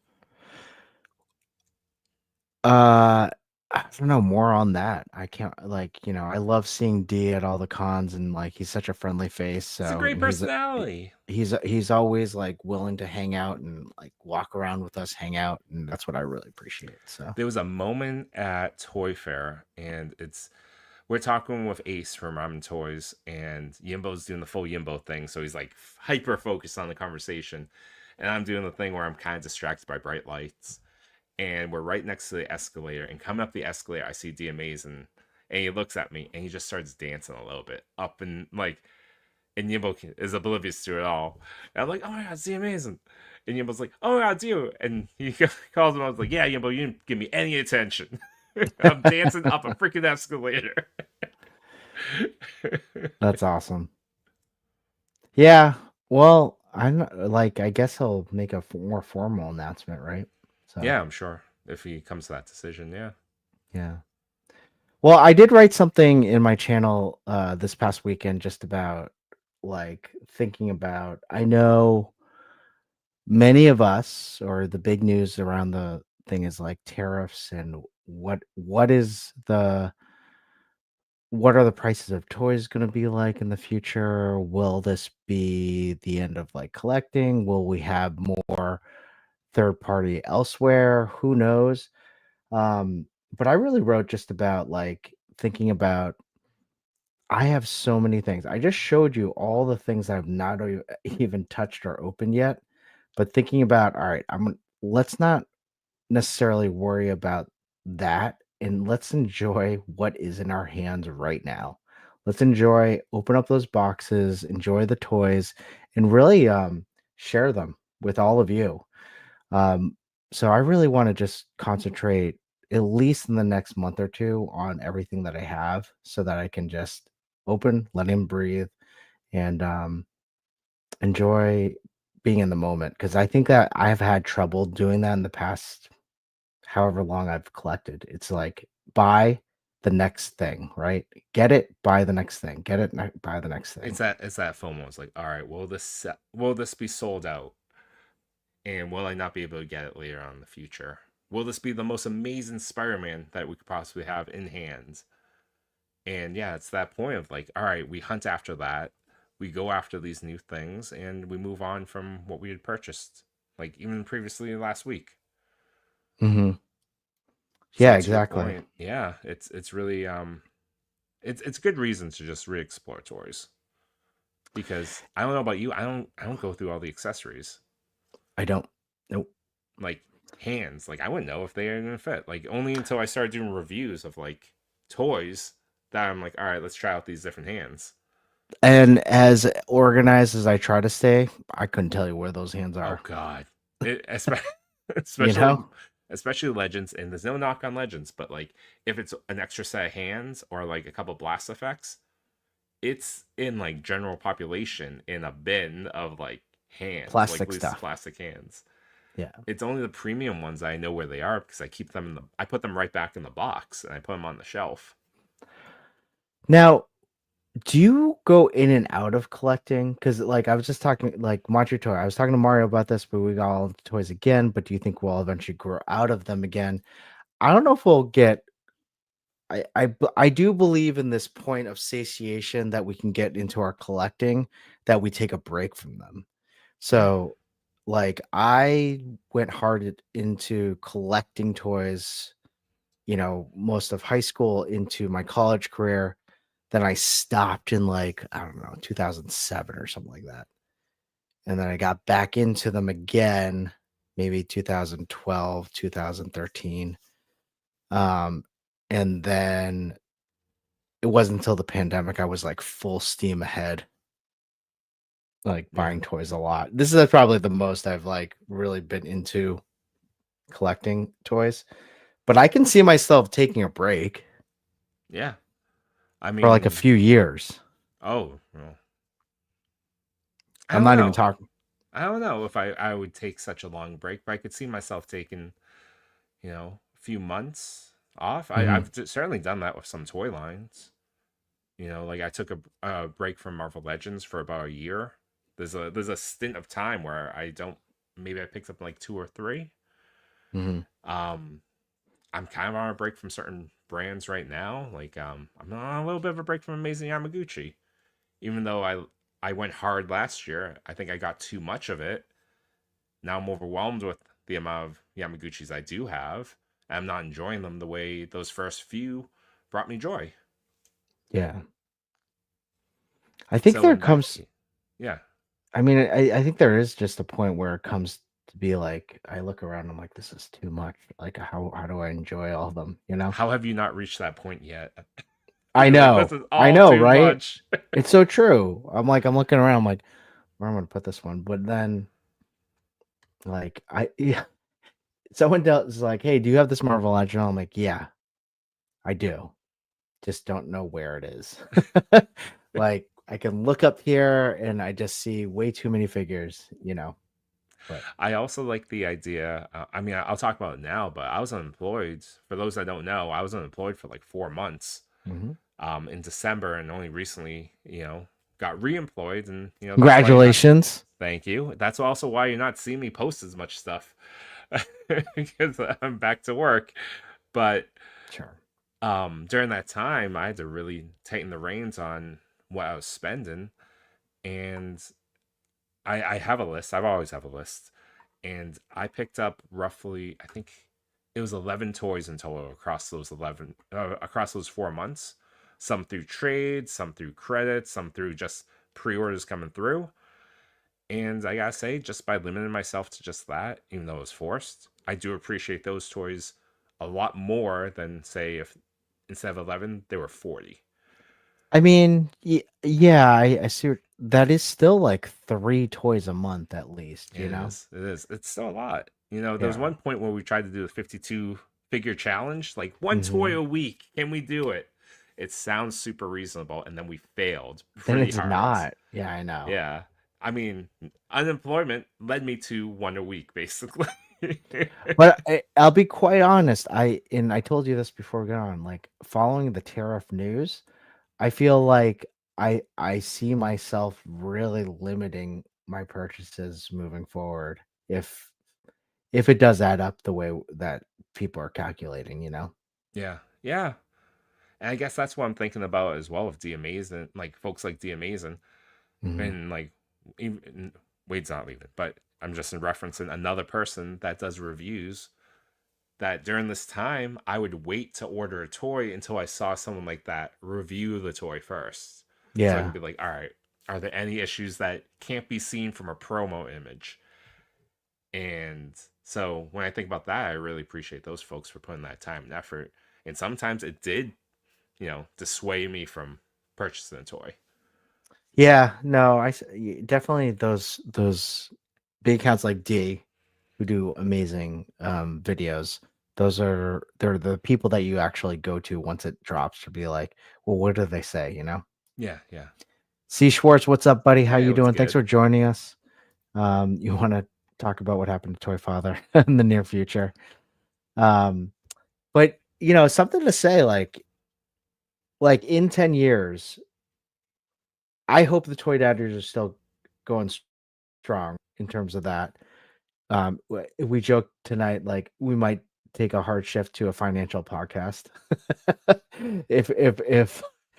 Uh, I don't know more on that. I can't I love seeing D at all the cons and like he's such a friendly face. It's a So great and personality. he's always like willing to hang out and like walk around with us, hang out, and that's what I really appreciate. So There was a moment at Toy Fair, and we're talking with Ace from Ramen Toys, and Yimbo's doing the full Yimbo thing, so he's like hyper focused on the conversation, and I'm doing the thing where I'm kind of distracted by bright lights, and we're right next to the escalator, and coming up the escalator, I see D Amazing, and he looks at me, and he just starts dancing a little bit up and like, and Yimbo is oblivious to it all, and I'm like, oh my god, it's D Amazing. And Yimbo's like, oh my god, it's you. And he calls him. I was like, yeah, Yimbo, you didn't give me any attention. I'm dancing up a freaking escalator. that's awesome. Yeah. Well, I'm not, like I guess he'll make a more formal announcement, right? So Yeah, I'm sure if he comes to that decision, yeah. yeah. Well, I did write something in my channel this past weekend just about like thinking about I know many of us or the big news around the thing is like tariffs and what are the prices of toys going to be like in the future? Will this be the end of like collecting? Will we have more third party elsewhere? Who knows? But I really wrote just about like thinking about I have so many things. I just showed you all the things I've not even touched or opened yet. But thinking about, all right, let's not necessarily worry about that and let's enjoy what is in our hands right now. Let's open up those boxes, enjoy the toys, and really share them with all of you. Um, so I really want to just concentrate at least in the next month or two on everything that I have so that I can just open, let him breathe, and enjoy being in the moment. Because I think that I've had trouble doing that in the past, however long I've collected. It's like buy the next thing, right? Get it, buy the next thing. Get it, buy the next thing. It's that FOMO. It's like, all right, will this be sold out? And will I not be able to get it later on in the future? Will this be the most amazing Spider-Man that we could possibly have in hand? And yeah, it's that point of like, all right, we hunt after that. We go after these new things and we move on from what we had purchased, like even previously last week. Hmm. So Yeah, to your exactly. point, yeah, it's really it's good reason to just re-explore toys because I don't know about you, I don't go through all the accessories. I don't. Nope. Like hands, like I wouldn't know if they are gonna fit. Like only until I started doing reviews of like toys that I'm like, all right, let's try out these different hands. And as organized as I try to stay, I couldn't tell you where those hands Oh are. God, it especially You especially know? especially Legends, and there's no knock on Legends, but like if it's an extra set of hands or like a couple blast effects, it's in like general population in a bin of like hands, like Plastic loose stuff. plastic hands. Yeah. It's only the premium ones I know where they are because I keep them in the. I put them right back in the box and I put them on the shelf. Now, do you go in and out of collecting? Because like I was just talking, like Monster Toy. I was talking to Mario about this, but we got all the toys again. But do you think we'll eventually grow out of them again? I don't know if we'll get. I do believe in this point of satiation that we can get into our collecting, that we take a break from them. Yeah, So, like, I went into collecting toys, most of high school, into my college career. Then I stopped in, like, I don't know, 2007 or something like that. And then I got back into them again, maybe 2012, 2013. Um, and then it wasn't until the pandemic I was like full steam ahead, like yeah, buying toys a lot. This is probably the most I've like really been into collecting toys. But I can see myself taking a break yeah. I for like a mean, few years. oh, well, I I'm don't not even know. talking. I don't know if I would take such a long break, but I could see myself taking, a few months off. Mhm. Certainly done that with some toy lines. Like I took a break from Marvel Legends for about a year. There's a stint of time where I don't. Maybe I picked up like two or three. Mhm. Um, I'm kind of on a break from certain brands right now. Like I'm on a little bit of a break from Amazing Yamaguchi. Even though I went hard last year, I think I got too much of it. Now I'm overwhelmed with the amount of Yamaguchis I do have. I'm not enjoying them the way those first few brought me joy. Yeah. I think So there in that comes case, yeah. I mean, I think there is just a point where it comes to be like I look around, I'm like, this is too much. Like how do I enjoy all of them, you know? How have you not reached that point yet? I You're like, this know. is I all know, too right? much. It's so true. I'm looking around, I'm like, where am I gonna put this one? But then like yeah, someone else is like, hey, do you have this Marvel Legend? I'm like, yeah, I do. Just don't know where it is. Like I can look up here and I just see way too many figures. But I also like the idea. I mean, I'll talk about it now, but I was unemployed. For those that don't know, I was unemployed for like 4 months mhm. in December, and only recently, got reemployed. And, that's why you're not. Congratulations. Thank you. That's also why you're not seeing me post as much stuff because I'm back to work. But Sure. during that time, I had to really tighten the reins on what I was spending. And I have a list. I've always have a list. And I picked up roughly, I think it was 11 toys in total across those 4 months. Some through trades, some through credits, some through just pre-orders coming through. And I gotta say, just by limiting myself to just that, even though it was forced, I do appreciate those toys a lot more than, say, if instead of 11, there were 40. I mean, yeah, I see. That is still like 3 toys a month at least, It is. It is. It's still a lot. There was Yeah. one point where we tried to do the 52 figure challenge, like one toy Hmm. a week. Can we do it? It sounds super reasonable, and then we failed Then pretty it's hard. not. Yeah, I know. Yeah. I mean, unemployment led me to one a week, basically. But I'll be quite honest. I told you this before we got on. Like following the tariff news, I feel like I see myself really limiting my purchases moving forward if it does add up the way that people are calculating. Yeah. Yeah. And I guess that's what I'm thinking about as well with D Amazing, like folks like D Amazing. Hmm. And like even Wade's not leaving, but I'm just referencing another person that does reviews that during this time I would wait to order a toy until I saw someone like that review the toy first. So I can Yeah. be like, all right, are there any issues that can't be seen from a promo image? And so when I think about that, I really appreciate those folks for putting that time and effort. And sometimes it did, dissuade me from purchasing a toy. Yeah, no, definitely those big accounts like D who do amazing videos. They're the people that you actually go to once it drops to be like, well, what do they say? Yeah, yeah. C Schwartz, what's up, buddy? How Hey, you what's doing? Thanks good? for joining us. You want to talk about what happened to Toy.Father in the near future? Um, but something to say, like in 10 years, I hope the toy dadders are still going strong in terms of that. We joked tonight, like we might take a hard shift to a financial podcast if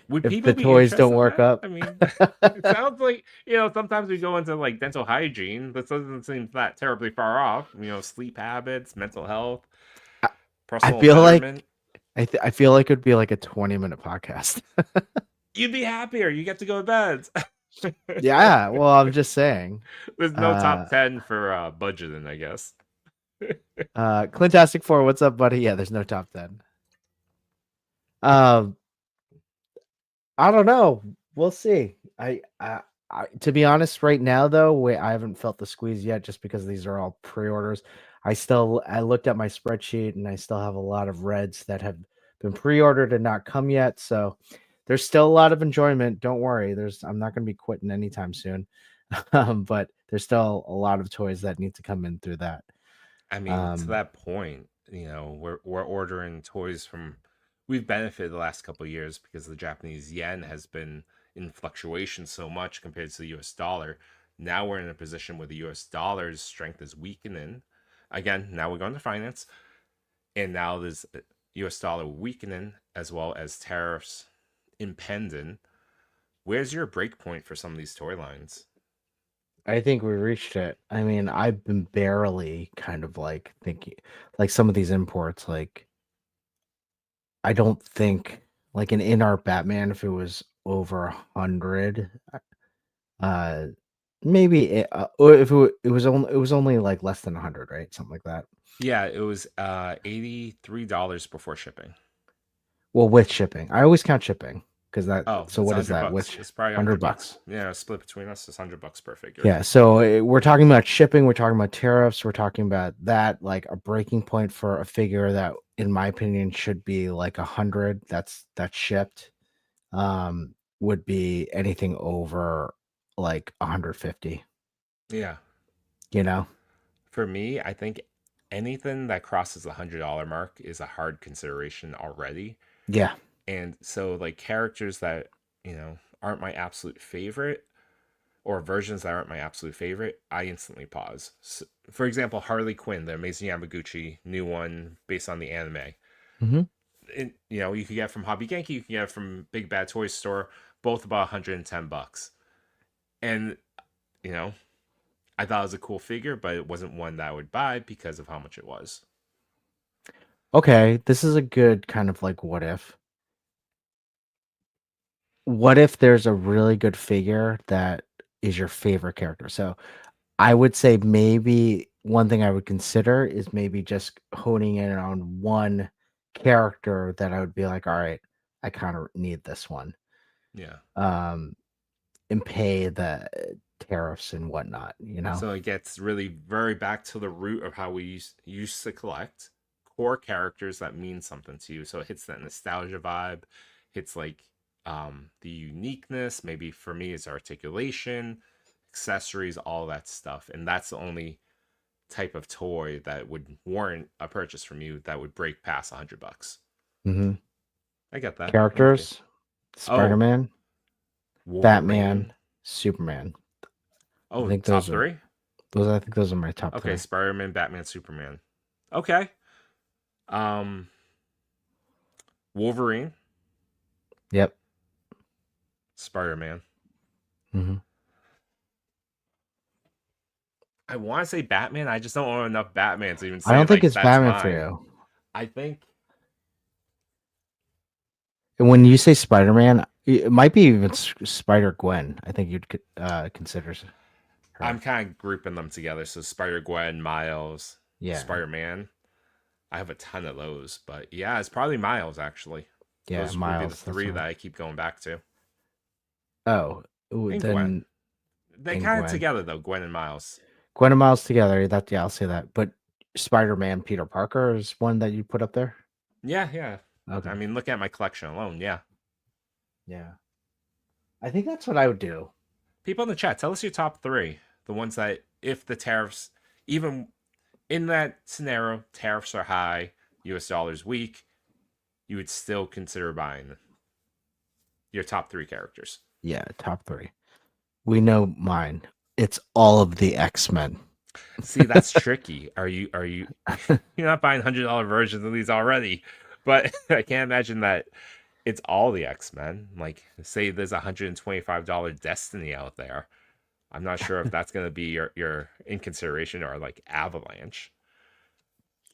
Would if the people be toys don't interested in work that? up. I mean, it sounds like, sometimes we go into like dental hygiene. This doesn't seem that terribly far off. Sleep habits, mental health, I, I personal feel like betterment. I feel like it'd be like a 20-minute podcast. You'd be happier. You get to go to bed. Yeah, well, I'm just saying. There's no top 10 for budgeting, I guess. Clintastic 4, what's up, buddy? Yeah, there's no top 10. Um, I don't know. We'll see. To be honest, right now though, I haven't felt the squeeze yet, just because these are all pre-orders. I looked at my spreadsheet and I still have a lot of reds that have been pre-ordered and not come yet. So there's still a lot of enjoyment. Don't worry. I'm not going to be quitting anytime soon. But there's still a lot of toys that need to come in through that. I mean, to that point, we're ordering toys from. We've benefited the last couple of years because the Japanese yen has been in fluctuation so much compared to the U.S. dollar. Now we're in a position where the U.S. dollar's strength is weakening. Again, now we're going to finance, and now there's U.S. dollar weakening as well as tariffs impending. Where's your break point for some of these toy lines? I think we reached it. I mean, I've been barely kind of like thinking, like some of these imports, like I don't think like an in-art Batman, if it was over 100, uh maybe or if it was only like less than 100, right? Something like that. Yeah, it was $83 before shipping. Well, with shipping, I always count shipping because Oh, so it's what is that? $100. Which It's probably 100 $100. bucks? Yeah, split between us, it's $100 per figure. Yeah, so we're talking about shipping, we're talking about tariffs, we're talking about that, like a breaking point for a figure that, in my opinion, should be like 100. That's shipped. Would be anything over like 150. Yeah. You know? For me, I think anything that crosses the $100 mark is a hard consideration already. Yeah. And so, like, characters that, aren't my absolute favorite, or versions that aren't my absolute favorite, I instantly pause. So, for example, Harley Quinn, the Amazing Yamaguchi, new one based on the anime. Mm-hmm. You could get from Hobby Genki, you can get it from Big Bad Toy Store, both about $110. And, you know, I thought it was a cool figure, but it wasn't one that I would buy because of how much it was. Okay, this is a good kind of like what if. What if there's a really good figure that is your favorite character? So I would say maybe one thing I would consider is maybe just honing in on one character that I would be like, all right, I kind of need this one. Yeah. And pay the tariffs and whatnot, So it gets really very back to the root of how we used to collect core characters that mean something to you. So it hits that nostalgia vibe, hits like the uniqueness. Maybe for me, it's articulation, accessories, all that stuff. And that's the only type of toy that would warrant a purchase from you that would break past $100. Mm-hmm. I get that. Characters, Spider-Man, Wolverine. Batman, Superman. Oh, I think top those are three? I think those are my top Okay, three. Spider-Man, Batman, Superman. Okay. Wolverine, Yep. Spider-Man. Mm-hmm. I want to say Batman. I just don't own enough Batman to even say I don't think like, it's that's Batman mine. for you. I think When you say Spider-Man, it might be even Spider-Gwen. I think you'd consider I'm kind of grouping them together. So Spider-Gwen, Miles, Yeah. Spider-Man. I have a ton of those, but yeah, it's probably Miles actually. Yeah, Those would be the Miles. That's three one. that I keep going back to. Oh, ooh, And Gwen. then They and kind of Gwen. together though, Gwen and Miles. Gwen and Miles together. That yeah, I'll say that. But Spider-Man, Peter Parker is one that you put up there. Yeah, yeah. Okay. I mean, look at my collection alone. Yeah. Yeah. I think that's what I would do. People in the chat, tell us your top three. The ones that, if the tariffs, even in that scenario, tariffs are high, US dollar's weak, you would still consider buying your top three characters. Yeah, top three. We know mine. It's all of the X-Men. See, that's tricky. Are you you're not buying $100 versions of these already? But I can't imagine that it's all the X-Men. Like, say there's a $125 Destiny out there. I'm not sure if that's gonna be your in consideration or like Avalanche.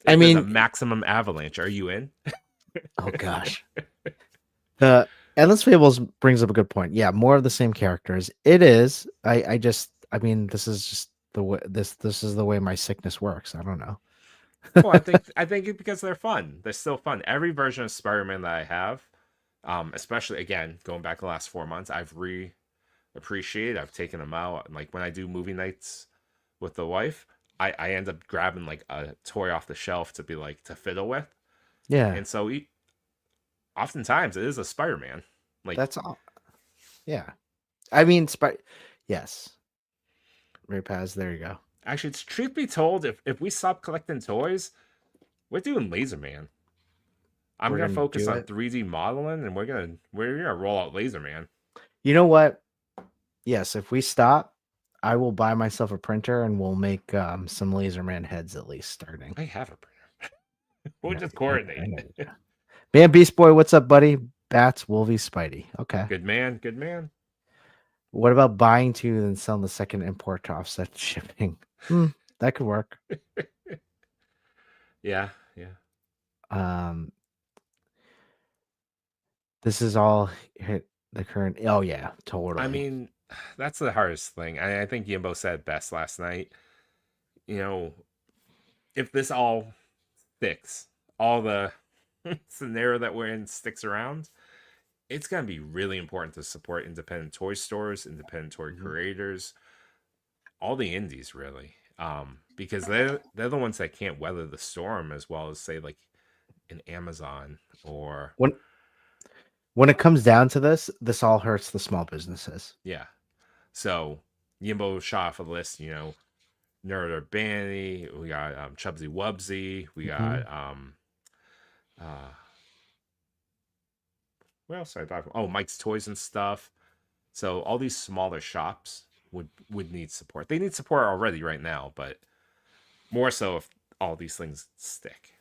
I If there's a mean, maximum Avalanche, are you in? oh gosh. The Endless Fables brings up a good point. Yeah, more of the same characters. It is. I mean, this is just the way this is the way my sickness works. I don't know. Well, I think it's because they're fun. They're still fun. Every version of Spider-Man that I have, especially again going back the last 4 months, I've appreciated. I've taken them out. And like when I do movie nights with the wife, I end up grabbing like a toy off the shelf to be like to fiddle with. Yeah, And so oftentimes it is a Spider-Man. Like that's all. Yeah, I mean, yes, Raypaz. There you go. actually, it's truth be told, if we stop collecting toys, we're doing Laser Man. I'm We're gonna gonna focus do on it. 3D modeling, and we're gonna roll out Laser Man. You know what? Yes, if we stop, I will buy myself a printer and we'll make some Laserman heads at least starting. I have a printer. We'll No, just I coordinate. know you do. Man, Beast Boy, what's up, buddy? Bats, Wolvie, Spidey. Okay. Good man, good man. What about buying two and selling the second import to offset shipping? That could work. Yeah, yeah. This is all hit the current. Oh yeah, totally. I mean, that's the hardest thing. I think Yimbo said best last night. You know, if this all sticks, all the scenario that we're in sticks around, it's gonna be really important to support independent toy stores, independent toy creators, all the indies really. Because they're the ones that can't weather the storm as well as say like an Amazon or when it comes down to this all hurts the small businesses. yeah. So Yimbo shot off a list, Nerd or Banny, we got Chubsy Wubsy, we got where else did I talk about? Oh, Mike's Toys and stuff. So all these smaller shops would need support. They need support already right now, but more so if all these things stick.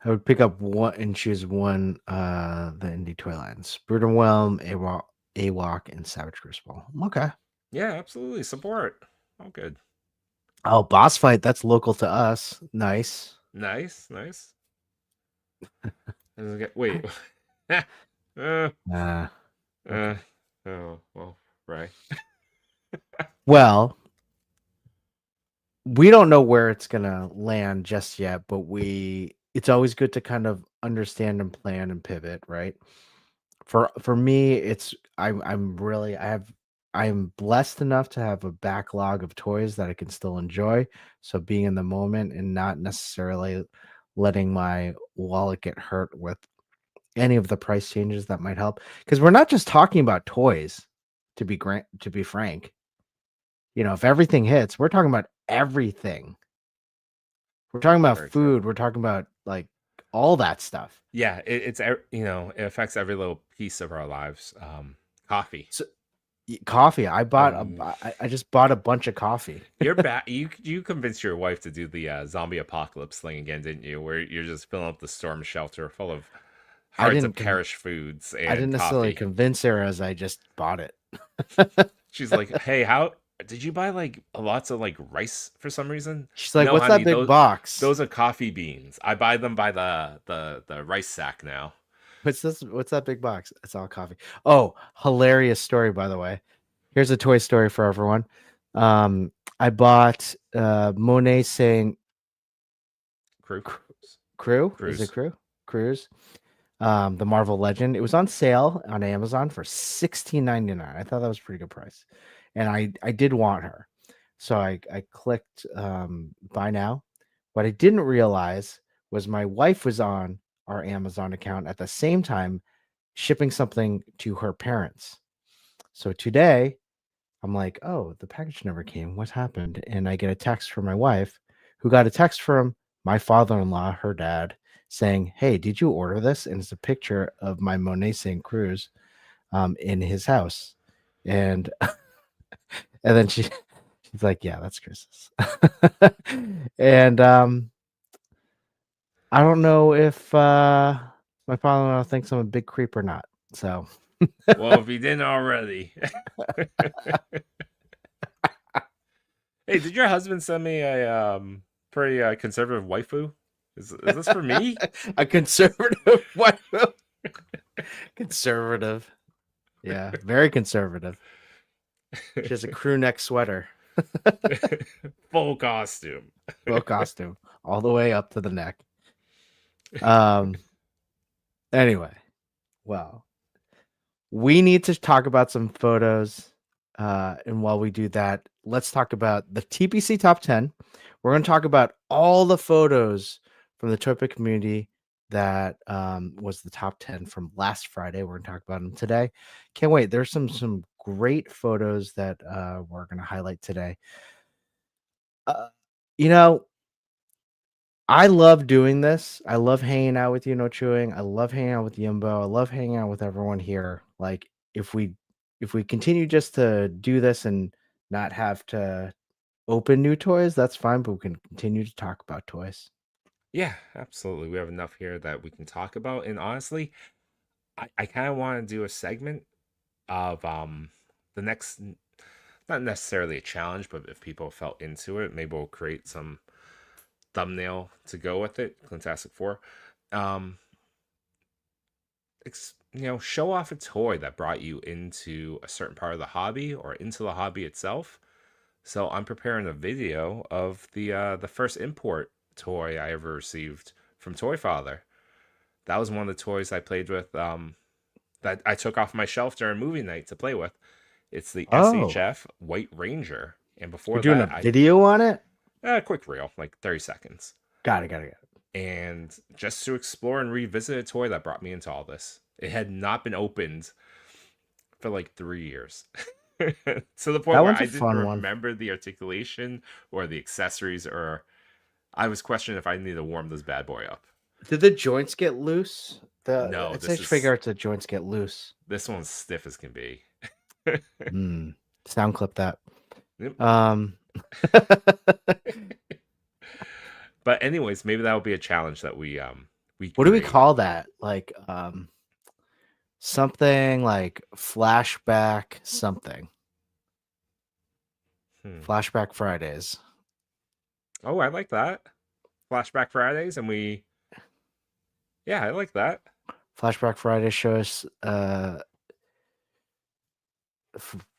I would pick up one and choose one the indie toy lines. Bruderwhelm, AWOC, and Savage Crucible. Okay. Yeah, absolutely. Support. All good. Oh, Boss Fight, that's local to us. Nice. Nice. Wait. Oh, well, right. Well, we don't know where it's gonna land just yet, but it's always good to kind of understand and plan and pivot, right? For me, I'm blessed enough to have a backlog of toys that I can still enjoy. So being in the moment and not necessarily letting my wallet get hurt with any of the price changes that might help. Because we're not just talking about toys, to be frank. If everything hits, we're talking about everything. We're talking about Very food. true. We're talking about like all that stuff. Yeah, it affects every little piece of our lives. Coffee. So, coffee. I just bought a bunch of coffee. You're back. You convinced your wife to do the zombie apocalypse thing again, didn't you? Where you're just filling up the storm shelter full of hard to perish foods and I didn't necessarily coffee. convince her as I just bought it. She's like, "Hey, how did you buy like lots of like rice for some reason?" She's like, "No, "What's honey, that big box?" Those are coffee beans. I buy them by the rice sack now." What's this? What's that big box? It's all coffee. Oh, hilarious story, by the way. Here's a toy story for everyone. I bought Monet saying Crew. Crew. Is it Cruise. Crew? Cruise. The Marvel Legend. It was on sale on Amazon for $16.99. I thought that was a pretty good price, and I did want her, so I clicked buy now. What I didn't realize was my wife was on our Amazon account at the same time shipping something to her parents. So today I'm like, oh, the package never came. What happened? And I get a text from my wife, who got a text from my father-in-law, her dad, saying, "Hey, did you order this?" And it's a picture of my Monet St. Cruz in his house. And and then she's like, "Yeah, that's Chris's." And I don't know if my father-in-law thinks I'm a big creep or not. So Well, if you didn't already. Hey, did your husband send me a pretty conservative waifu? Is this for me? a conservative wife. Conservative. Yeah, very conservative. She has a crew neck sweater, Full costume. full costume, all the way up to the neck. Um. Anyway, well, we need to talk about some photos. And while we do that, let's talk about the TPC top 10. We're going to talk about all the photos from the ToyPic community that was the top 10 from last Friday. We're going to talk about them today. Can't wait. There's some great photos that we're going to highlight today. You know, I love doing this. I love hanging out with you, No.Chewing. I love hanging out with Yimbo. I love hanging out with everyone here. Like if we continue just to do this and not have to open new toys, that's fine, but we can continue to talk about toys. Yeah, absolutely. We have enough here that we can talk about. And honestly, I kind of want to do a segment of the next, not necessarily a challenge, but if people felt into it, maybe we'll create some thumbnail to go with it. Fantastic Four. Show off a toy that brought you into a certain part of the hobby or into the hobby itself. So I'm preparing a video of the first import toy I ever received from Toy.Father. That was one of the toys I played with that I took off my shelf during movie night to play with. It's the Oh, SHF White Ranger. And you're before doing a that, video on it? a quick reel, like 30 seconds. Got it. And just to explore and revisit a toy that brought me into all this. It had not been opened for like 3 years. To the point That where one's I a didn't fun one. remember the articulation or the accessories, or I was questioning if I needed to warm this bad boy up. Did the joints get loose? No, It's nice to figure out the joints get loose. this one's stiff as can be. Sound clip that. Yep. But But anyways, maybe that'll be a challenge that we what do we create. call that? Like something like flashback something. Flashback Fridays. Oh, I like that. Flashback Fridays, and yeah, I like that. Flashback Fridays show us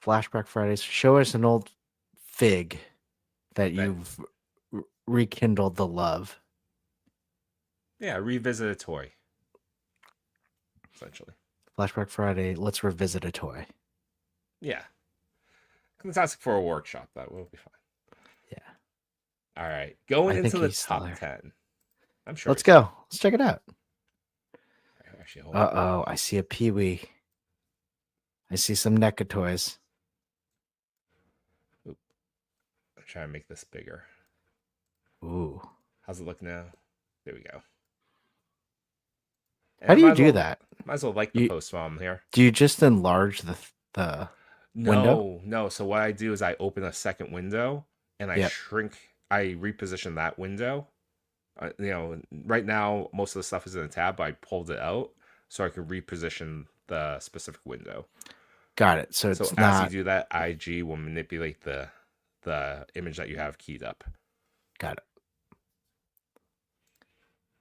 Flashback Fridays show us an old fig that you've rekindled the love. Yeah, revisit a toy. Essentially. Flashback Friday, let's revisit a toy. Yeah. Let's ask for a workshop. That will be fine. Yeah. All right. Going into the top 10. I'm sure. Let's go. Let's check it out. Actually, Uh-oh, I see a Pee-wee. I see some NECA toys. Oop. I'm trying to make this bigger. Ooh. How's it look now? There we go. And how do you do that? Might as well like the post while I'm here. Do you just enlarge the window? No. So what I do is I open a second window and I shrink. I reposition that window. Right now most of the stuff is in a tab, but I pulled it out so I can reposition the specific window. Got it. So it's not... as you do that, IG will manipulate the image that you have keyed up. Got it.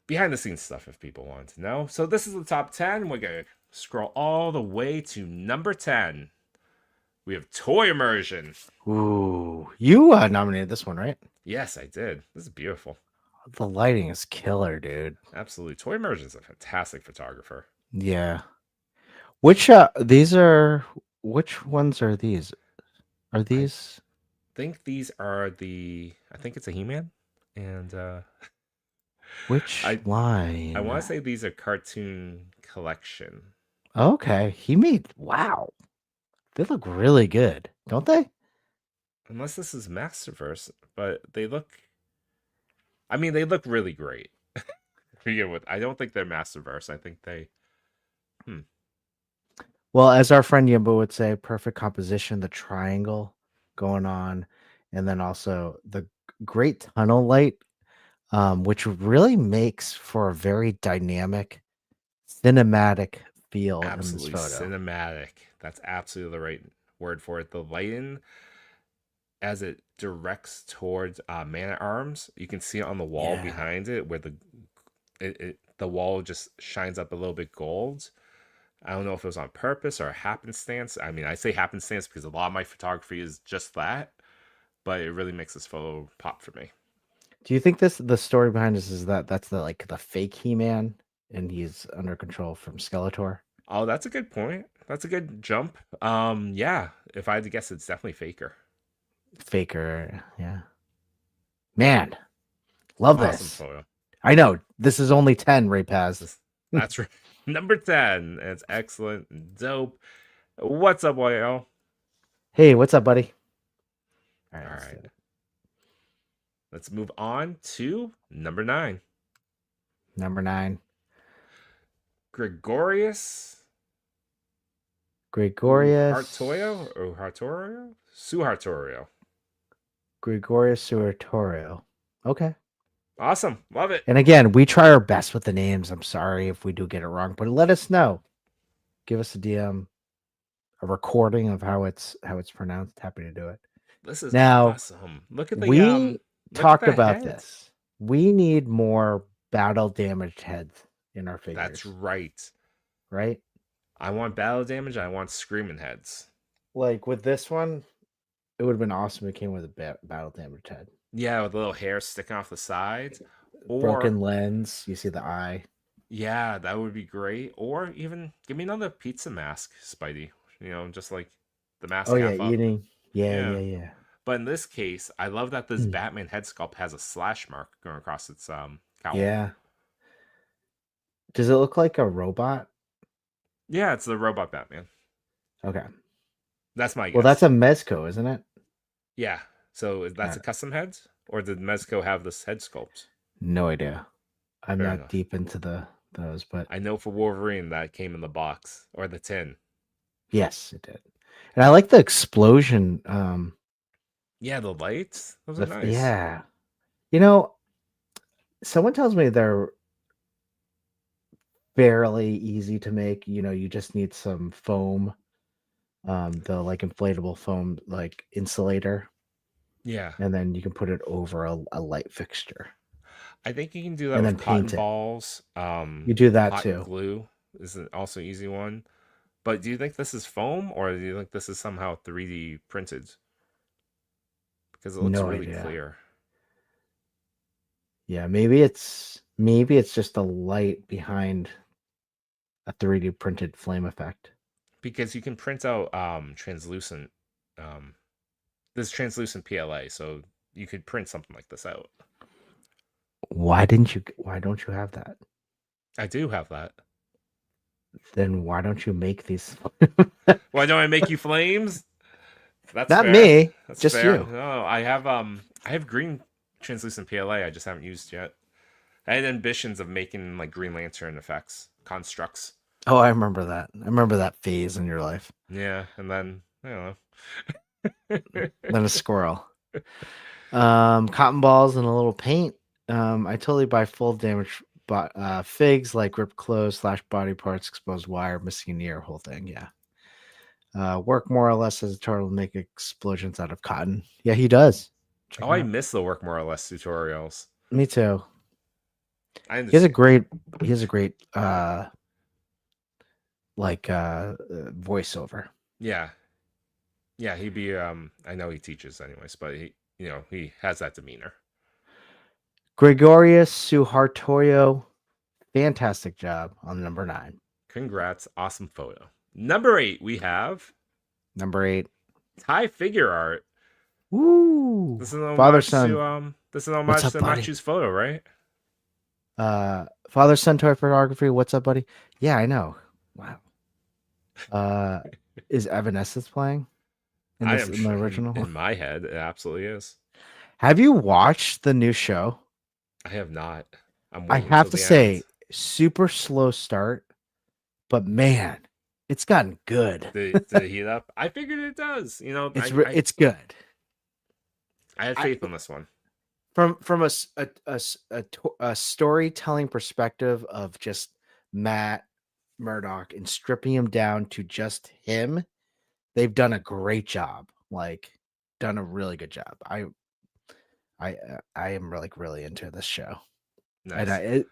Behind the scenes stuff if people want to know. So this is the top 10. We're going to scroll all the way to number 10. We have toy immersion. Ooh, you nominated this one, right? Yes, I did. This is beautiful. The lighting is killer, dude. Absolutely. Toy immersion is a fantastic photographer. Yeah. Which these are? Which ones are these? Are I these think these are the. I think it's a He-Man, and which I want line? to say these are cartoon collection. Okay, he made. Wow, they look really good, don't they? Unless this is Masterverse, but they look. I mean, they look really great. Begin with, I don't think they're Masterverse. I think they. Hmm. Well, as our friend Yimbo would say, perfect composition, the triangle going on, and then also the great tunnel light, which really makes for a very dynamic, cinematic feel in this Absolutely photo. cinematic. That's absolutely the right word for it. The lighting, as it directs towards Man at Arms, you can see it on the wall Yeah. behind it, where the wall just shines up a little bit gold. I don't know if it was on purpose or happenstance. I mean, I say happenstance because a lot of my photography is just that, but it really makes this photo pop for me. Do you think the story behind this is that that's the fake He-Man and he's under control from Skeletor? Oh, that's a good point. That's a good jump. Yeah, if I had to guess, it's definitely Faker. Faker, yeah. Man, love Awesome this. photo. I know this is only 10, Ray Paz. That's right. Number 10. It's excellent and dope. What's up, YL? Hey, what's up, buddy? All right, All let's do right. it. Let's move on to number 9. Number 9, Gregorius Gregorius Suhartorio. Gregorius Suartorio. Okay. Awesome. Love it. And again, we try our best with the names. I'm sorry if we do get it wrong, but let us know. Give us a DM, a recording of how it's pronounced. Happy to do it. This is Now, awesome. Look at the we look at talked the about head. this. We need more battle damaged heads in our figures. That's right. Right? I want battle damage. I want screaming heads. Like with this one, it would have been awesome if it came with a battle damaged head. Yeah, with a little hair sticking off the sides. Or broken lens. You see the eye. yeah, that would be great. Or even give me another pizza mask, Spidey. Just like the mask Oh yeah, half up. eating. Yeah, Yeah. yeah, yeah. But in this case, I love that this Hmm. Batman head sculpt has a slash mark going across its cowl. Yeah. Does it look like a robot? Yeah, it's the robot Batman. Okay. That's my guess. Well, that's a Mezco, isn't it? Yeah. So that's a custom head? Or did Mezco have this head sculpt? No idea. I'm Fair not enough. deep into those, but I know for Wolverine that came in the box or the tin. yes, it did. And I like the explosion. Yeah, the lights. Those are nice. Yeah. You know, someone tells me they're fairly easy to make. You just need some foam, the like inflatable foam, like insulator, Yeah. and then you can put it over a light fixture. I think you can do that And with then cotton paint it. balls. You do that Hot too. glue is also an easy one. But do you think this is foam or do you think this is somehow 3D printed? Because it looks No really idea. clear. Yeah, maybe it's just a light behind a 3D printed flame effect. Because you can print out translucent this translucent PLA, so you could print something like this out. Why don't you have that? I do have that. Then why don't you make these? Why don't I make you flames? That's Not fair. me, That's just fair. you. No, I have green translucent PLA. I just haven't used yet. I had ambitions of making like Green Lantern effects, constructs. Oh, I remember that. I remember that phase in your life. Yeah, and then I don't know. Then a squirrel. Cotton balls and a little paint. I totally buy full damage figs like ripped clothes, body parts, exposed wire, missing an ear, whole thing. Yeah. Work more or less as a turtle to make explosions out of cotton. Yeah, he does. Check Oh, him I out. miss the work more or less tutorials. Me too. I He has a understand. great voiceover. Yeah. Yeah, he'd be. I know he teaches anyways, but he has that demeanor. Gregorius Suhartoyo, fantastic job on number 9. Congrats, awesome photo. Number 8, we have Number 8. Thai figure art. Woo! This is an Father homage son. to This is an What's homage up, to buddy? Machu's photo, right? Father son toy photography. What's up, buddy? Yeah, I know. Wow. Is Evanescence playing in I this am in the sure original? in my head, it absolutely is. Have you watched the new show? I have not. I'm I waiting have till to the end. say, super slow start, but man, it's gotten good. Did it heat up? I figured it does. It's good. I had I, faith on this one. from a storytelling perspective of just Matt Murdock and stripping him down to just him, they've done a great job. Like, done a really good job. I am really into this show, and Nice.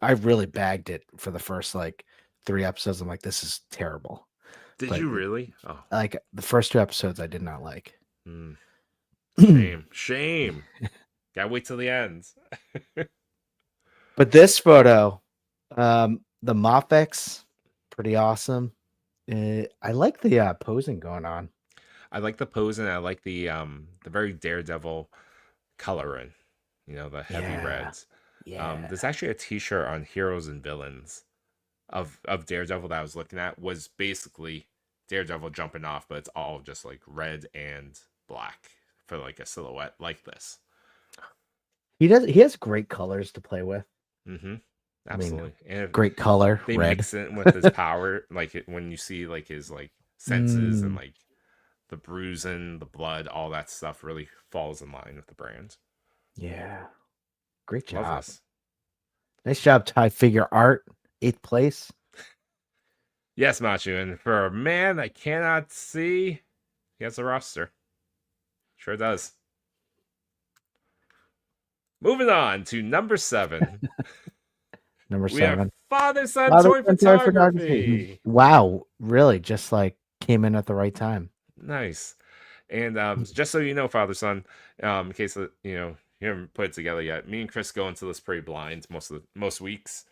I really bagged it for the first like 3 episodes. I'm like, this is terrible. Did But you really? Oh, like the first 2 episodes, I did not like. hmm. Shame. Shame. Gotta wait till the end. But this photo, the Mofex, pretty awesome. I like the posing going on. I like the pose and I like the very Daredevil coloring. The heavy Yeah, reds. yeah. There's actually a T-shirt on Heroes and Villains of Daredevil that I was looking at was basically Daredevil jumping off, but it's all just like red and black for like a silhouette like this. He has great colors to play with. Mm-hmm. I mean, Absolutely. And if great color, they red. mix it with his power, like when you see like his like senses and Mm, like the bruising, the blood, all that stuff really falls in line with the brand. yeah, great Love job. this. Nice job, Ty Figure Art, 8th place. Yes, Machu. And for a man I cannot see, he has a roster. Sure does. Moving on to number 7. Number We have 7. father-son Father toy Son Toy Photography. photography. Wow, really just like came in at the right time. Nice. And just so you know, father-son, in case you haven't put it together yet, me and Chris go into this pretty blind most weeks.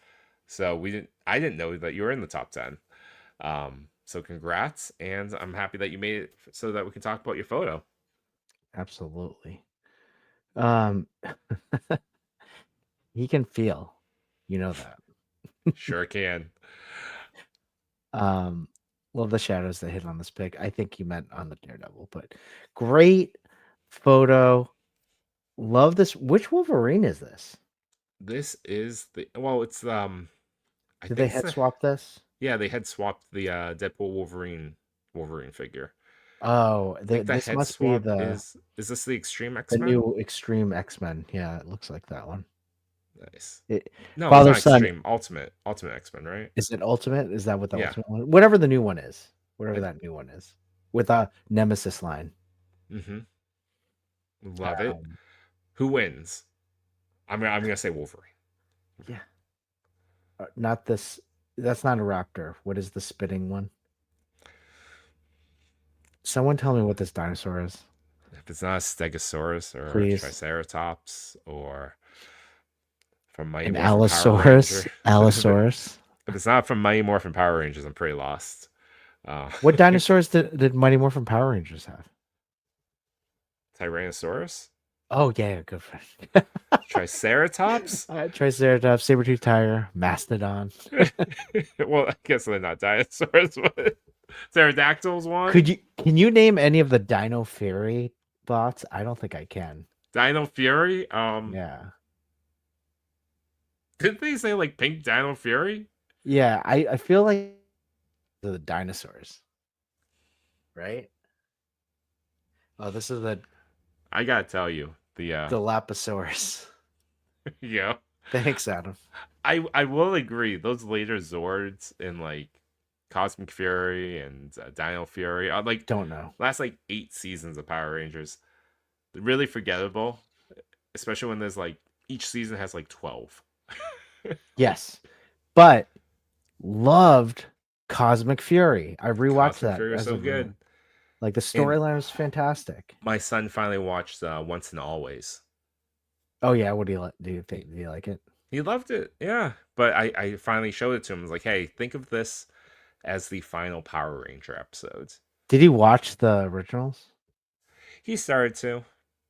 So I didn't know that you were in the top 10. So congrats, and I'm happy that you made it so that we can talk about your photo. Absolutely. Um, he can feel, you know that. Sure can. Love the shadows that hit on this pic. I think you meant on the Daredevil, but great photo. Love this. Which Wolverine is this? This is it's I Did think they it's head swap this? yeah, they had swapped the Deadpool Wolverine figure. Oh, I think the this head must be swap is this the Extreme the X-Men? new Extreme X-Men. Yeah, it looks like that one. Nice. It, No, it's Father not Son, Extreme. Ultimate X-Men, right? is it Ultimate? Is that what the Yeah. Ultimate one? Whatever the new one is. Whatever I, that new one is. With a Nemesis line. mm-hmm. Love it. Um, Who wins? I'm gonna say Wolverine. yeah. Not this. That's not a raptor. What is the spitting one? Someone tell me what this dinosaur is. If it's not a Stegosaurus or a Please. Triceratops or from Mighty An Morphin Power Allosaurus. Ranger. Allosaurus. If it's not from Mighty Morphin Power Rangers, I'm pretty lost. What dinosaurs did Mighty Morphin Power Rangers have? Tyrannosaurus? Oh, yeah, good for Triceratops? Triceratops, saber-tooth tiger, mastodon. Well, I guess they're not dinosaurs, but pterodactyls one? Can you name any of the Dino Fury bots? I don't think I can. Dino Fury? Yeah. Didn't they say like pink Dino Fury? Yeah, I feel like the dinosaurs. Right? Oh, this is the I gotta tell you, the Dilophosaurus. yeah. Thanks, Adam. I will agree. Those later Zords in like Cosmic Fury and Dino Fury, like Don't know. last like 8 seasons of Power Rangers, they're really forgettable, especially when there's like each season has like 12. Yes. But loved Cosmic Fury. I rewatched Cosmic that. Fury was as so of good. Like the And storyline was fantastic. my son finally watched Once and Always. Oh yeah, what do you like? Do you think? Do you like it? He loved it, yeah. But I finally showed it to him. I was like, hey, think of this as the final Power Ranger episodes. Did he watch the originals? He started to.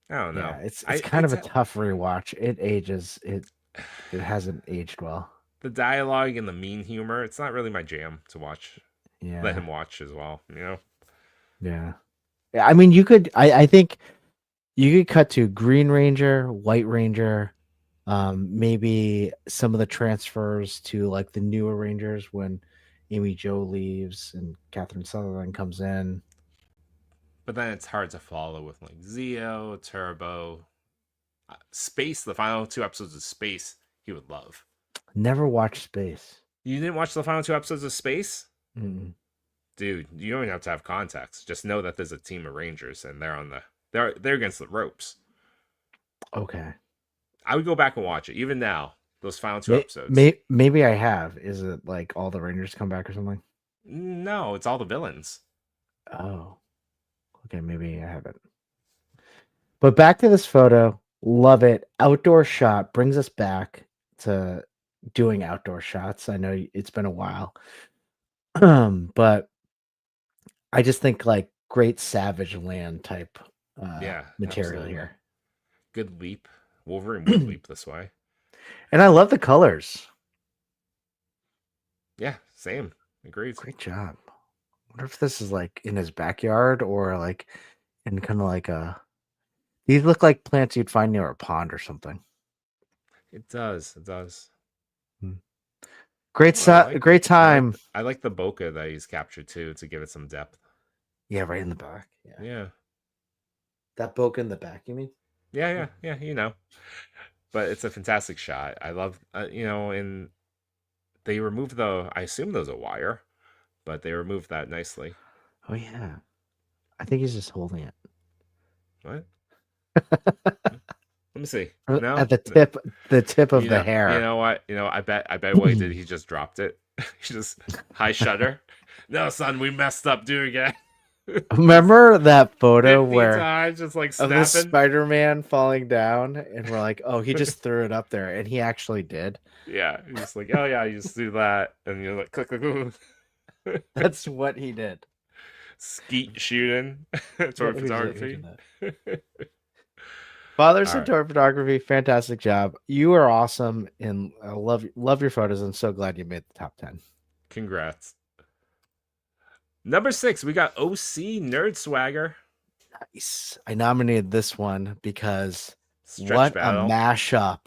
I don't know. Yeah, it's I kind of a tough rewatch. It hasn't aged well. the dialogue and the mean humor, it's not really my jam to watch. Let Yeah, him watch as well, you know? yeah. Yeah, I mean, you could. I think you could cut to Green Ranger, White Ranger, maybe some of the transfers to like the newer Rangers when Amy Jo leaves and Catherine Sutherland comes in. But then it's hard to follow with like Zeo, Turbo, Space. The final 2 episodes of Space, he would love. Never watched Space. You didn't watch the final 2 episodes of Space? Mm. Dude, you don't even have to have context. Just know that there's a team of Rangers and they're against the ropes. Okay. I would go back and watch it. Even now, those final 2 episodes. Maybe I have. Is it like all the Rangers come back or something? No, it's all the villains. Oh. Okay, maybe I haven't. But back to this photo. Love it. Outdoor shot brings us back to doing outdoor shots. I know it's been a while. But I just think like great Savage Land type Yeah, material absolutely. here. Good leap. Wolverine would leap this way. And I love the colors. Yeah, same. Agreed. Great job. Wonder if this is like in his backyard or like in kind of like a. These look like plants you'd find near a pond or something. It does. It does. Great Oh, I like great it. time. I like the bokeh that he's captured too to give it some depth. Yeah, right in the back. Yeah. Yeah. That bokeh in the back, you mean? Yeah. You know. But it's a fantastic shot. I love, and they removed I assume those a wire, but they removed that nicely. Oh yeah. I think he's just holding it. What? Let me see. No, At the tip of the hair. You know what? I bet what he did. He just dropped it. He just high shutter. No, son, we messed up. Do it again. Remember that photo 50 where times, just like of the snapping. Spider-Man falling down, and we're like, oh, he just threw it up there, and he actually did. Yeah, he's just like, oh yeah, you just do that, and you're like, click, click, click. That's what he did. Skeet shooting, toy photography. Father said toy photography, fantastic job. You are awesome, and I love your photos. I'm so glad you made the top 10. Congrats. Number 6, we got OC Nerd Swagger. Nice. I nominated this one because Stretch what battle. a mashup.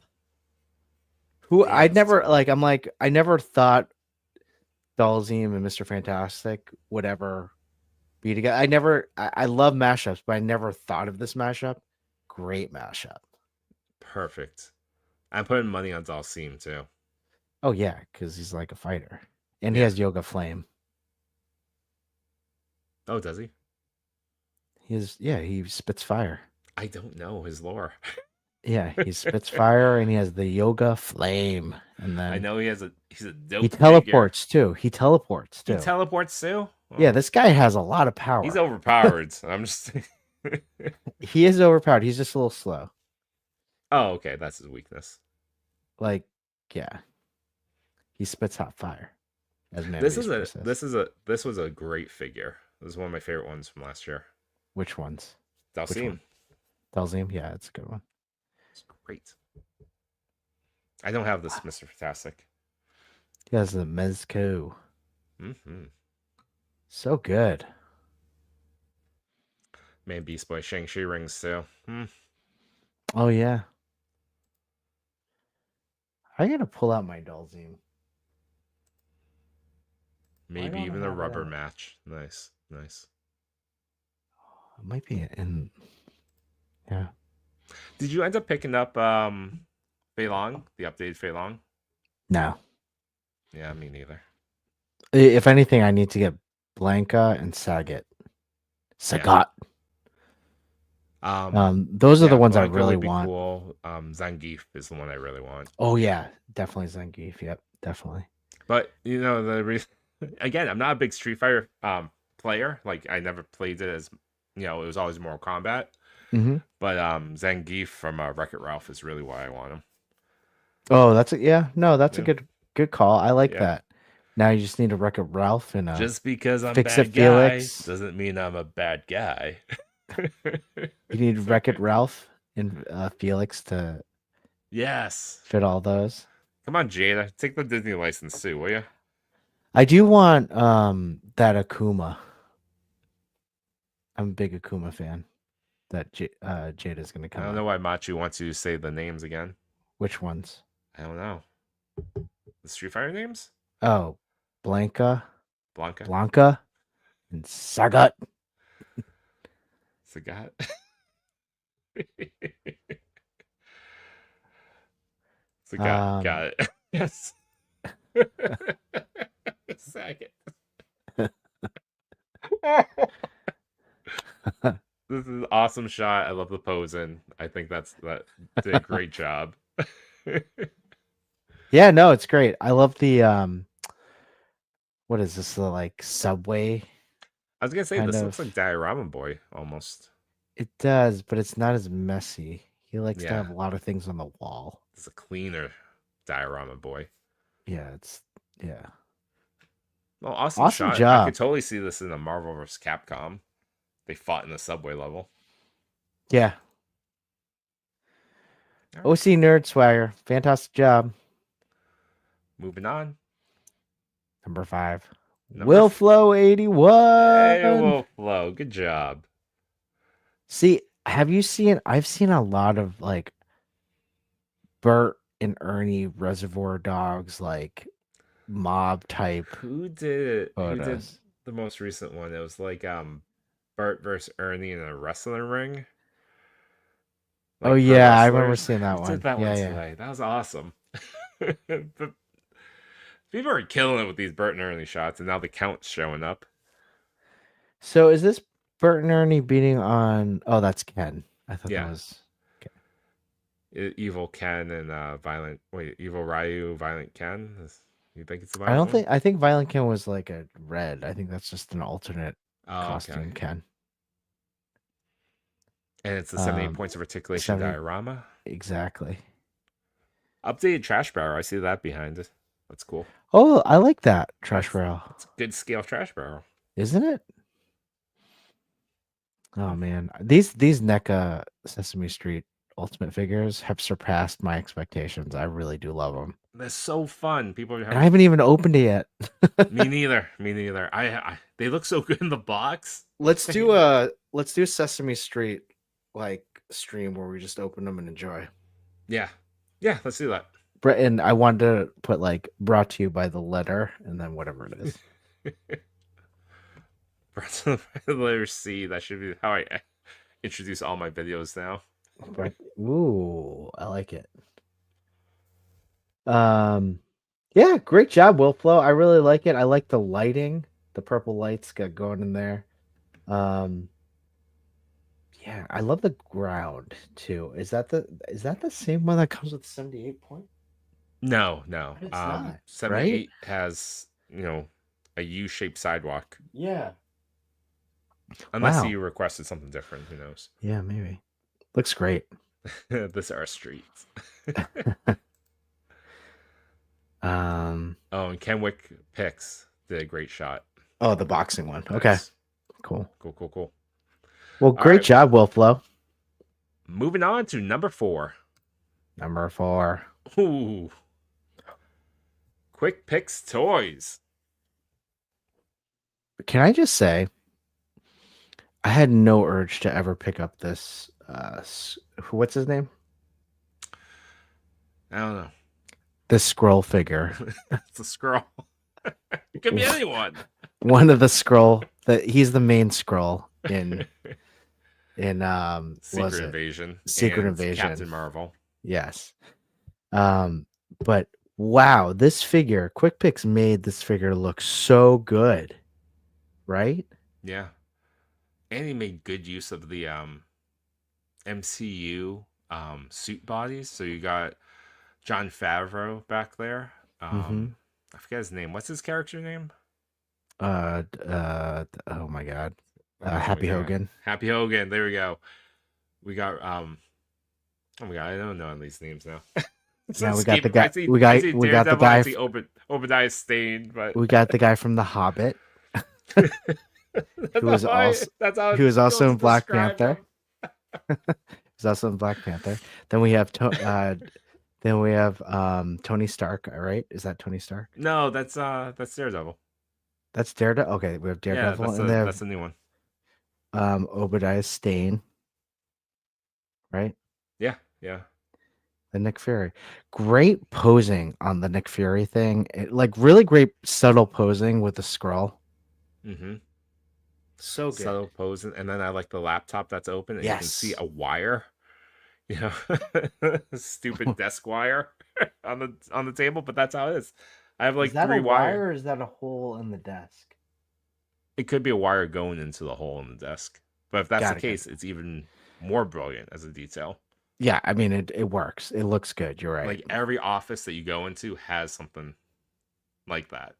I never thought Dalzim and Mr. Fantastic would ever be together. I love mashups, but I never thought of this mashup. Great mashup. Perfect. I'm putting money on Dalsim too. Oh yeah, because he's like a fighter. And he has Yoga Flame. Oh, does he? He spits fire. I don't know his lore. Yeah, he spits fire and he has the Yoga Flame. And then I know he's a dope. He teleports too. He teleports too. Oh. Yeah, this guy has a lot of power. He's overpowered. I'm just He is overpowered. He's just a little slow. Oh, okay. That's his weakness. Like, yeah. He spits hot fire. This was a great figure. This is one of my favorite ones from last year. Which ones? Dalsim. Dalsim, yeah, it's a good one. It's great. I don't have this Mr. Fantastic. He has the Mezco. Mm-hmm. So good. Man, Beast Boy, Shang-Chi rings too. Oh yeah. I gotta pull out my Dalzim. Maybe even a rubber match. Nice. It might be in. Yeah. Did you end up picking up Fei Long, the updated Fei Long? No. Yeah, me neither. If anything, I need to get Blanca and Sagat. Sagat. Yeah. Those are the ones Blanca I really would be want. Cool. Zangief is the one I really want. Oh yeah, definitely Zangief. Yep, definitely. But the reason, again, I'm not a big Street Fighter player. Like I never played it as, it was always Mortal Kombat. Hmm. But Zangief from Wreck-It Ralph is really why I want him. Oh, that's a yeah. No, that's a Yeah, good call. I like yeah. that. Now you just need to wreck it Ralph and Just because I'm fix it bad guy Felix. doesn't mean I'm a bad guy. You need wreck it Ralph and Felix to Yes. fit all those. Come on, Jada. Take the Disney license too, will you? I do want that Akuma. I'm a big Akuma fan. That Jada's gonna I come don't know out. why Machu wants you to say the names again. Which ones? I don't know. The Street Fighter names? Oh, Blanca, Blanca? Blanca, and Sagat. Sagat? Sagat. Um, Got it. Yes. Second. This is an awesome shot. I love the posing. I think that did a great job. yeah, no, it's great. I love the what is this? The like subway I was gonna say kind this looks like of. Diorama Boy almost. It does, but it's not as messy. He likes to Yeah, have a lot of things on the wall. it's a cleaner Diorama Boy. Yeah, yeah. Well, awesome Awesome shot. I could job. totally see this in a Marvel vs. Capcom. They fought in the subway level. Yeah. All right, OC Nerd Swagger. Fantastic job. moving on. Number 5. Number Will Flow Hey, 81. Wolf Flow. Good job. See, have you seen I've seen a lot of like Bert and Ernie Reservoir Dogs like mob type Who did it? Who did photos. the most recent one? It was like Bert versus Ernie in a wrestling ring. Oh Like pro yeah, I remember wrestlers. seeing Who that did one. that one Yeah, yeah. today? That was awesome. But people are killing it with these Bert and Ernie shots, and now the count's showing up. So is this Bert and Ernie beating on oh that's Ken. I thought that Yeah. was Evil Ken and Evil Ryu, Violent Ken. You think it's the I violent don't one? think I think Violent Ken was like a red. I think that's just an alternate Oh, okay. costume Ken. And it's the 78 points of articulation 70 diorama. exactly. Updated trash barrel. I see that behind it. That's cool. Oh, I like that trash barrel. It's a good scale trash barrel. Isn't it? Oh man, these NECA Sesame Street Ultimate figures have surpassed my expectations. I really do love them. They're so fun. People are And I having... haven't even opened it yet. Me neither. Me neither. They look so good in the box. Let's do Sesame Street like stream where we just open them and enjoy. Yeah. Yeah, let's do that. And I wanted to put like brought to you by the letter and then whatever it is. Letter C. That should be how I introduce all my videos now. Ooh, I like it. Yeah, great job, Will Flow. I really like it. I like the lighting, the purple lights got going in there. Yeah, I love the ground too. Is that the same one that comes with 78 point? No. It's not, 78 has, a U-shaped sidewalk. Yeah. Unless Wow. you requested something different, who knows? Yeah, maybe. Looks great. This are our streets. Um. Oh, and Kenwick Picks did a great shot. Oh, the boxing one. Okay. Nice. Cool. Cool. Well, great right. job, Will Flow. Moving on to number 4. Number 4. Ooh. Quick Picks Toys. Can I just say, I had no urge to ever pick up this. What's his name? I don't know. This scroll figure. It's a scroll. It could be anyone. One of the scroll. He's the main scroll in Secret Invasion. Secret and Invasion. Captain Marvel. Yes. But wow, this figure, Quick Picks made this figure look so good. Right? Yeah. And he made good use of the MCU suit bodies. So you got Jon Favreau back there. I forget his name. What's his character name? Oh my God. What else do we Happy got? Hogan. Happy Hogan. There we go. We got Oh my god, I don't know these names now. It's Yeah, we got the escaping me. guy. I see We got the Daredevil. I guy. see Obadiah Stane, but We got the guy from The Hobbit, who was also that's how who was also Fields in Black described Panther. him. He's also in Black Panther. Then we have Tony Stark. All right, is that Tony Stark? No, that's Daredevil. That's Daredevil. Okay, we have Yeah, Daredevil, and they that's have the new one. Obadiah Stane, right? Yeah, yeah. The Nick Fury. Great posing on the Nick Fury thing. Like really great subtle posing with the scroll. Mm-hmm. So good. Subtle posing, and then I like the laptop that's open, and you can see Yes. a wire. You know, stupid desk wire on the table, but that's how it is. I have like Is that a three wire. wire or is that a hole in the desk? It could be a wire going into the hole in the desk, but if that's Got the it, got case, it's even more brilliant as a detail. Yeah, I mean it works. It looks good. You're right. Like every office that you go into has something like that.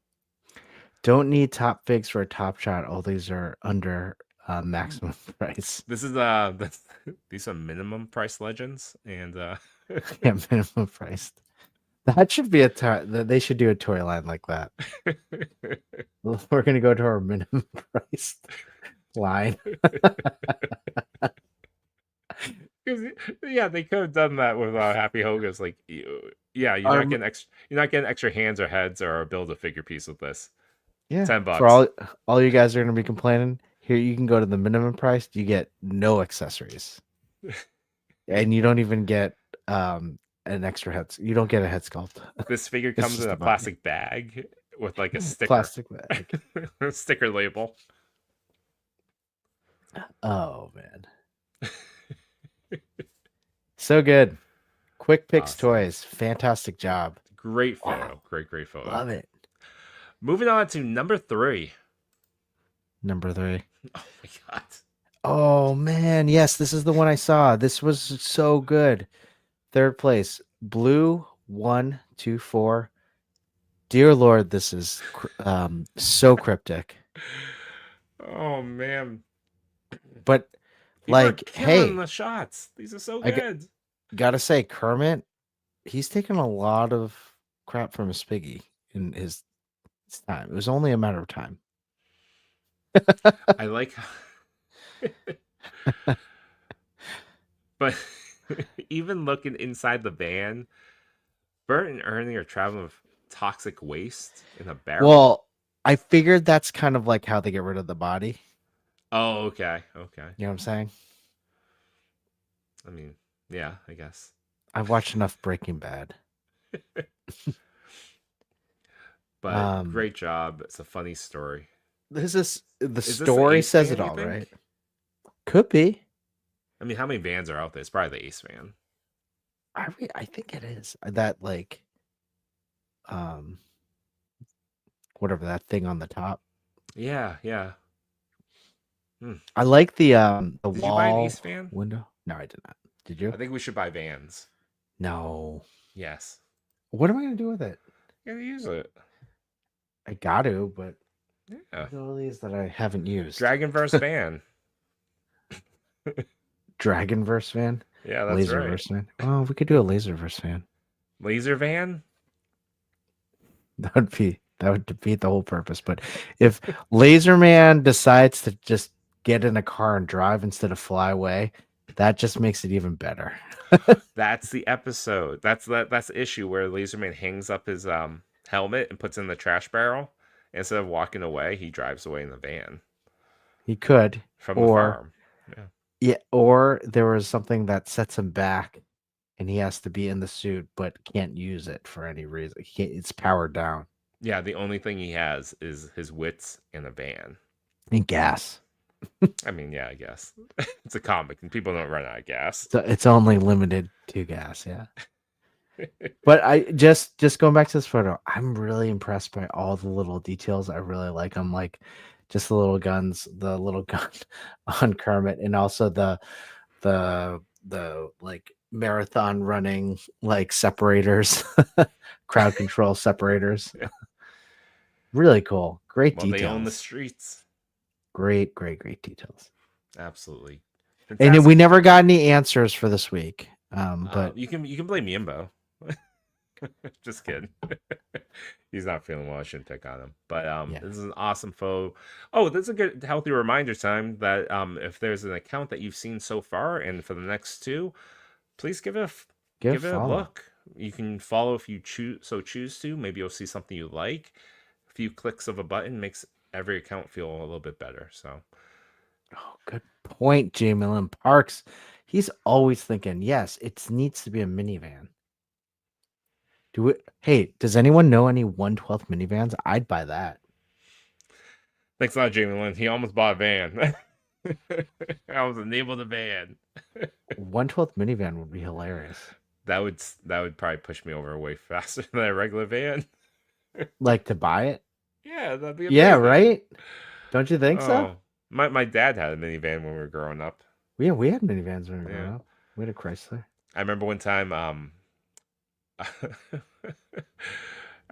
Don't need top figs for a top shot. All these are under maximum price. This is these are minimum price legends, and Yeah, minimum price. That should be they should do a toy line like that. We're gonna go to our minimum price line. Yeah, they could have done that with Happy Hogan's. Like, yeah, you're not getting extra hands or heads or a build a figure piece with this. Yeah, $10. for all you guys are gonna be complaining. Here you can go to the minimum price. You get no accessories, and you don't even get an extra head. You don't get a head sculpt. This figure It's comes just in a a body. plastic bag with like a sticker, Plastic bag. sticker label. Oh man, so good. Quick Picks Awesome. Toys, fantastic job. Great photo, great photo. Love it. Moving on to number 3. Number 3. Oh my god. Oh man, yes, this is the one I saw. This was so good. Third place, Blue 124. Dear Lord, this is so cryptic. Oh man. But People are like, killing hey, the shots. These are so I good. gotta say, Kermit, he's taken a lot of crap from his piggy in his time. It was only a matter of time. I like but even looking inside the van, Bert and Ernie are traveling with toxic waste in a barrel. Well, I figured that's kind of like how they get rid of the body. Oh, okay. You know what I'm saying? I mean, yeah, I guess. I've watched enough Breaking Bad. But great job. It's a funny story. This is the Is this the story Ace says van, it you all, think? right? Could be. I mean, how many vans are out there? It's probably the Ace van. I think it is that like, whatever that thing on the top. Yeah. I like the Did you buy an wall Ace van? window. No, I did not. Did you? I think we should buy vans. No. Yes. What am I gonna do with it? You gotta use it. I got to, but Yeah. look at all these that I haven't used. Dragonverse van. Dragonverse van. Yeah, that's right. Laserverse van. Oh, we could do a Laserverse van. Laser van? That would defeat the whole purpose. But if Laserman decides to just get in a car and drive instead of fly away, that just makes it even better. That's the episode. That's the issue where Laserman hangs up his helmet and puts it in the trash barrel. Instead of walking away, he drives away in the van. He could. From the farm. Yeah, or there was something that sets him back and he has to be in the suit but can't use it for any reason. It's powered down. Yeah, the only thing he has is his wits and a van. And gas. I mean, yeah, I guess. It's a comic and people don't run out of gas. So it's only limited to gas, yeah. But I just going back to this photo, I'm really impressed by all the little details. I really like them, like just the little gun on Kermit, and also the like marathon running like separators, crowd control separators. Really cool. Great Well, they own the details. streets. Great, great, great details. Absolutely. And we Fantastic. never got any answers for this week. But You can blame Yimbo. Just kidding. He's not feeling well. I shouldn't pick on him. But yeah, this is an awesome photo. Oh, this is a good healthy reminder time that if there's an account that you've seen so far, and for the next two, please give give a it a follow. look. You can follow if you choose to. Maybe you'll see something you like. A few clicks of a button makes every account feel a little bit better. So Oh, good point, Jamie Parks. He's always thinking, yes, it needs to be a minivan. Do it. Hey, does anyone know any 1/12 minivans? I'd buy that. thanks a lot, Jamie Lynn. He almost bought a van. I almost enabled a van. 1/12 minivan would be hilarious. That would probably push me over way faster than a regular van. Like to buy it? Yeah, that'd be Yeah, amazing. right? Don't you think so? Oh, my dad had a minivan when we were growing up. Yeah, we had minivans when we were growing Yeah, up. We had a Chrysler. I remember one time. I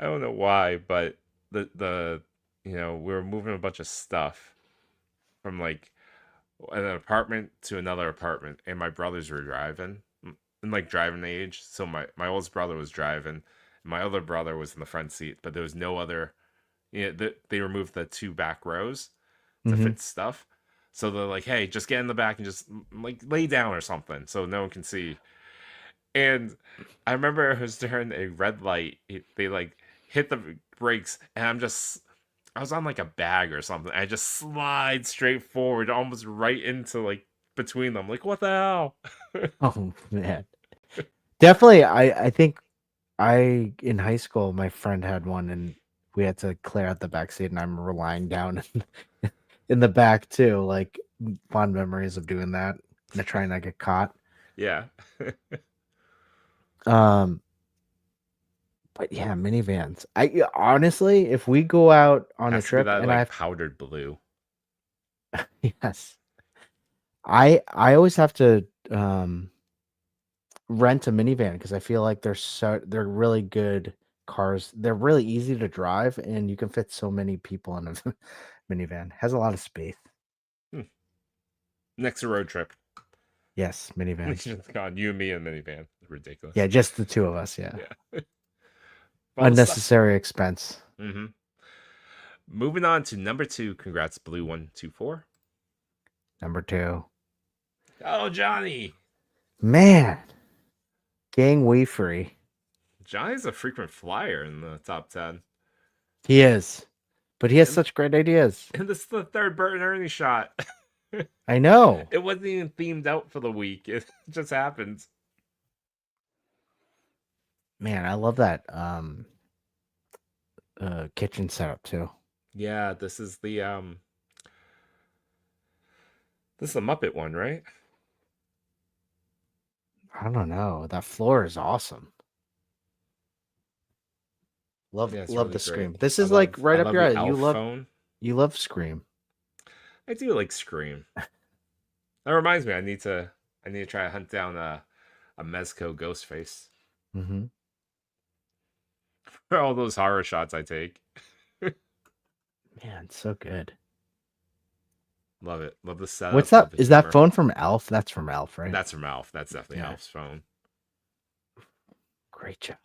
don't know why, but the we were moving a bunch of stuff from like an apartment to another apartment, and my brothers were driving, in like driving age. So my oldest brother was driving, and my other brother was in the front seat, but there was no other. They removed the two back rows to Mm-hmm. fit stuff. So they're like, "Hey, just get in the back and just like lay down or something, so no one can see." And I remember it was during a red light. They like hit the brakes, and I was on like a bag or something. I just slide straight forward, almost right into like between them. Like, what the hell? Oh man. Definitely I think in high school my friend had one and we had to clear out the back seat and I'm relying down in the back too. Like fond memories of doing that and trying not to get caught. Yeah. Um but yeah, minivans. Honestly, if we go out on a Has to be trip that and I like have powdered blue. yes. I always have to rent a minivan because I feel like they're really good cars. They're really easy to drive and you can fit so many people in a minivan. Has a lot of space. Hmm. Next road trip. Yes, minivan. Just gone. You and me in a minivan. Ridiculous. Yeah, just the two of us. Yeah. Yeah. Fun stuff. Unnecessary expense. Mm-hmm. Moving on to number 2. Congrats, Blue124. Number 2. Oh, Johnny. Man. Gang way free. Johnny's a frequent flyer in the top 10. He is. But he has And- such great ideas. And this is the third Bert and Ernie shot. I know. It wasn't even themed out for the week. It just happened. Man, I love that kitchen setup too. Yeah, this is the Muppet one, right? I don't know. That floor is awesome. Love Yeah, it's love really the great. Scream. This I is like right I up love your the alley. elf phone. You love Scream. I do like Scream. That reminds me, I need to try to hunt down a Mezco Ghostface Mm-hmm. for all those horror shots I take. Man, it's so good. Love it. Love the setup. What's love that? the Is that humor. phone from Elf? That's from Elf, right? That's from Alf. That's definitely Yeah. Alf's phone. Great job.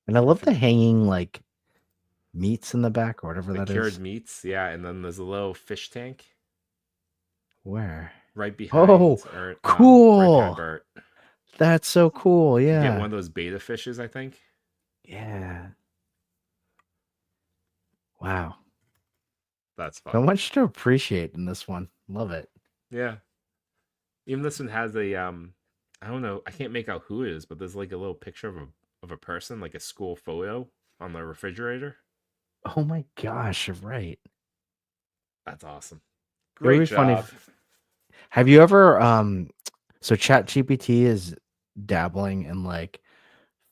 And I love the hanging like meats in the back or whatever The that cured is. meats, yeah, and then there's a little fish tank Where? right behind. Oh, Right cool. behind Bert. That's so cool. You get Yeah. one of those beta fishes, I think. Yeah. Wow. That's So fun. much to appreciate in this one. Love it. Yeah. Even this one has a I don't know, I can't make out who it is, but there's like a little picture of a person, like a school photo on the refrigerator. Oh my gosh, you're right. That's awesome. It would Great be funny job. have you ever so ChatGPT is dabbling in like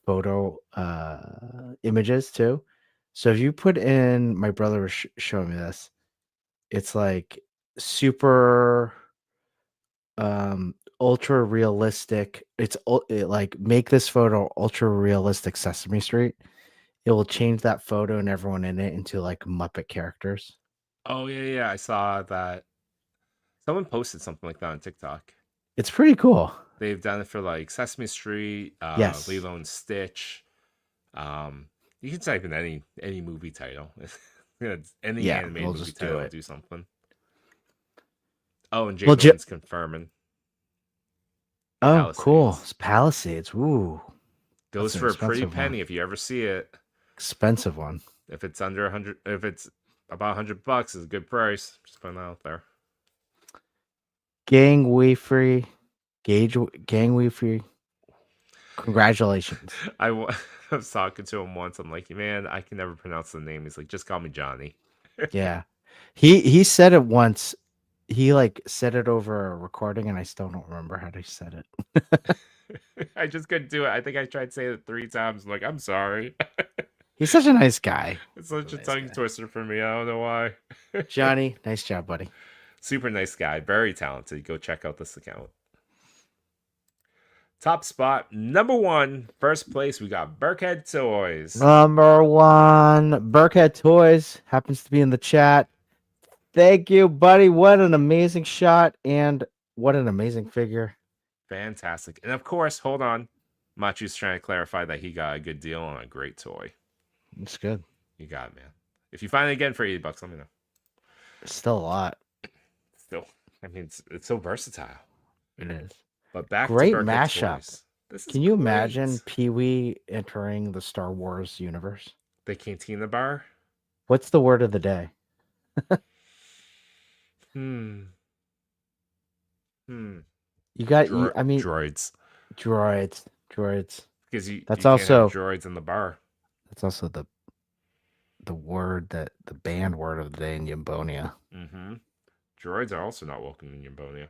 photo images too. So if you put in my brother was showing me this, it's like super ultra realistic. It like make this photo ultra realistic Sesame Street it will change that photo and everyone in it into like Muppet characters. Oh yeah. I saw that. Someone posted something like that on TikTok. It's pretty cool. They've done it for like Sesame Street, Yes. Lilo and Stitch. You can type in any movie title. Any Yeah, animated we'll movie just do title will it. do something. Oh, and Well, Jaden's confirming oh, cool. Palisades. It's Palisades. Ooh, Goes that's an for a pretty expensive one. penny if you ever see it. Expensive one. If it's under 100, if it's about $100, is a good price. Just putting that out there. Gang Weefree. Gang Weefree. Congratulations. I was talking to him once. I'm like, man, I can never pronounce the name. He's like, just call me Johnny. Yeah. He said it once. He like said it over a recording and I still don't remember how he said it. I just couldn't do it. I think I tried saying it 3 times. I'm like, I'm sorry. He's such a nice guy. It's such a Nice tongue guy. twister for me. I don't know why. Johnny, nice job, buddy. Super nice guy. Very talented. Go check out this account. Top spot, number 1, first place, we got Burkhead Toys. Number 1, Burkhead Toys happens to be in the chat. Thank you, buddy. What an amazing shot and what an amazing figure. Fantastic. And of course, hold on. Machu's trying to clarify that he got a good deal on a great toy. It's good. You got it, man. If you find it again for $80, let me know. It's still a lot. Still, I mean, it's so versatile. It is. But back Great to Burkhead mashup. Toys. This is Can you great. imagine Pee-wee entering the Star Wars universe? The Cantina Bar? What's the word of the day? Hmm. You got, I mean, droids. Droids. Because you That's can't also have droids in the bar. That's also the word that the banned word of the day in Yimbonia. Mm-hmm. Droids are also not welcome in Yimbonia.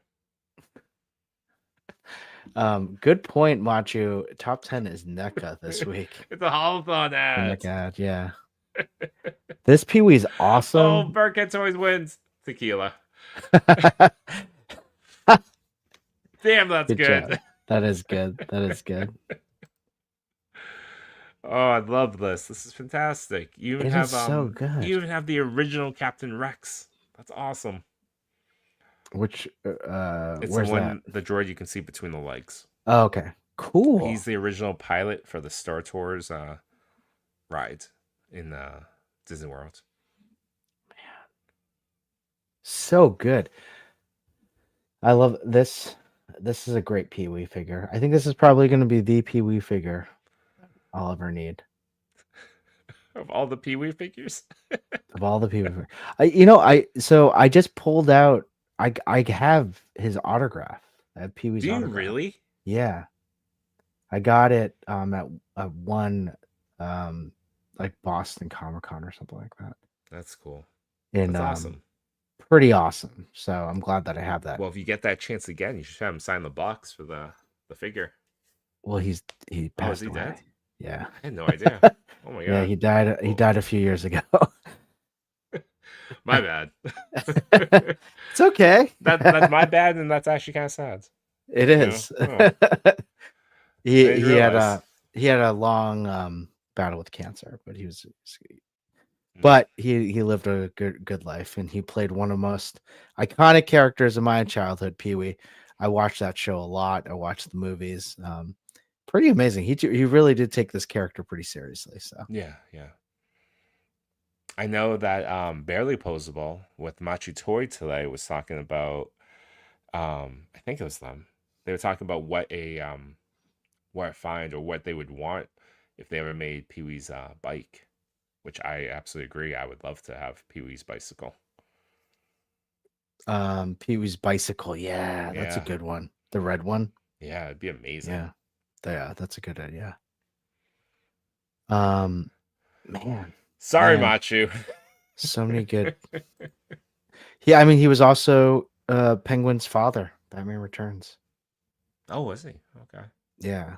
Good point, Machu. Top 10 is NECA this week. It's a holothon ad. Oh my god, yeah. This Pee-wee's awesome. Oh, Burkhead always wins. Tequila. Damn, that's good. Job. That is good. That is good. Oh, I love this. This is fantastic. You even have so good. You even have the original Captain Rex. That's awesome. Which it's where's the one that? The droid you can see between the legs. Oh, okay. Cool. He's the original pilot for the Star Tours ride in Disney World. Man. So good. I love this. This is a great Pee-wee figure. I think this is probably going to be the Pee-wee figure I'll ever need. Of all the Pee-wee figures? Of all the Pee-wee I just pulled out, I have his autograph. I have Pee-wee's autograph. Do you really? Yeah. I got it at one like Boston Comic-Con or something like that. That's cool. And that's awesome. Pretty awesome. So I'm glad that I have that. Well, if you get that chance again, you should have him sign the box for the figure. Well, he passed away. Dead? Yeah. I had no idea. Oh my god. Yeah, he died. He died a few years ago. My bad. It's okay. That's my bad, and that's actually kind of sad. It is. Oh. he had a long battle with cancer, but he lived a good life, and he played one of the most iconic characters in my childhood, Pee-wee. I watched that show a lot. I watched the movies. Pretty amazing. He really did take this character pretty seriously. So yeah. I know that Barely Posable with Machu Toy today was talking about. I think it was them. They were talking about what a find or what they would want if they ever made Pee-wee's bike, which I absolutely agree. I would love to have Pee-wee's bicycle. Pee-wee's bicycle, yeah, that's a good one. The red one, yeah, it'd be amazing. Yeah, that's a good idea. Man, sorry, Machu. So many good. Yeah, I mean, he was also Penguin's father. Batman Returns. Oh, was he? Okay. Yeah.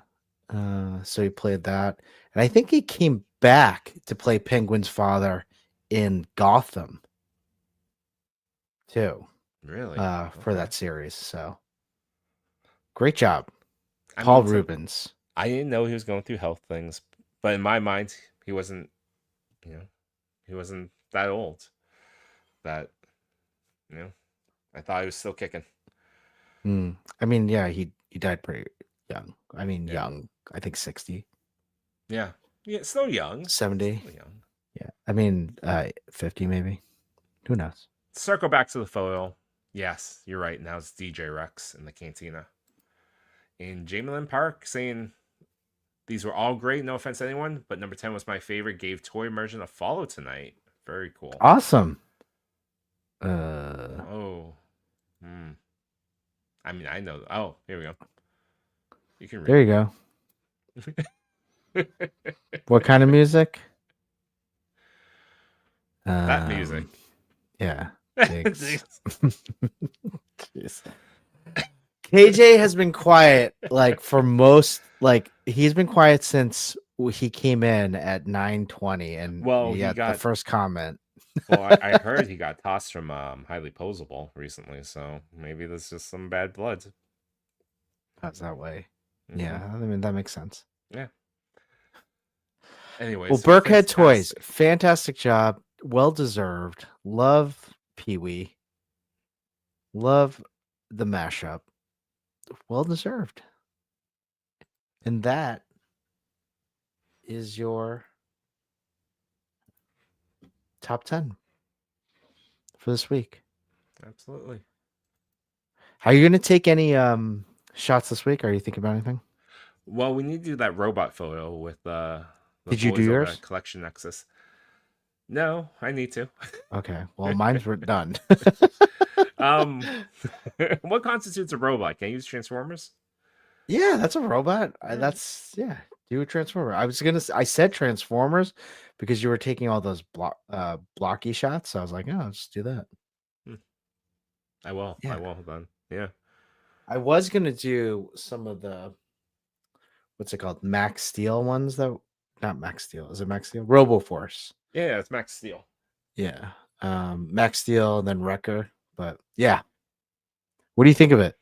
So he played that, and I think he came back to play Penguin's father in Gotham too. Really? For that series. So great job, Paul Rubens. I didn't know he was going through health things, but in my mind, he wasn't, you know, he wasn't that old. That, you know, I thought he was still kicking. I mean, yeah, he died pretty young. I mean, Yeah. young. I think 60, Yeah, still young. 70. Still young. Yeah. I mean, 50 maybe. Who knows? Circle back to the photo. Yes, you're right. Now it's DJ Rex in the cantina. In Jamelin Park saying these were all great. No offense to anyone, but number 10 was my favorite. Gave Toy Immersion a follow tonight. Very cool. Awesome. Oh. I mean, I know. Oh, here we go. You can read. There you go. What kind of music? That music. Yeah. Jeez. KJ has been quiet for most he's been quiet since he came in at 9:20 and he got the first comment. Well, I heard he got tossed from Highly Posable recently, so maybe there's just some bad blood. How's that way? Mm-hmm. Yeah, I mean that makes sense. Yeah. Anyway, well, Burkhead Toys, fantastic job, well deserved. Love Pee-wee. Love the mashup. Well deserved. And that is your top 10 for this week. Absolutely. Are you going to take any shots this week? Are you thinking about anything? Well, we need to do that robot photo with the Did you do yours? Collection Nexus. No, I need to. Okay. Well, mine's done. What constitutes a robot? Can I use Transformers? Yeah, that's a robot. Do a Transformer. I said Transformers because you were taking all those blocky shots. So I was like, oh, just do that. I will. Yeah. I will then. Yeah. I was gonna do some of the what's it called? Max Steel ones though. Not Max Steel. Is it Max Steel? RoboForce. Yeah, it's Max Steel. Yeah. Max Steel and then Wrecker. But yeah. What do you think of it?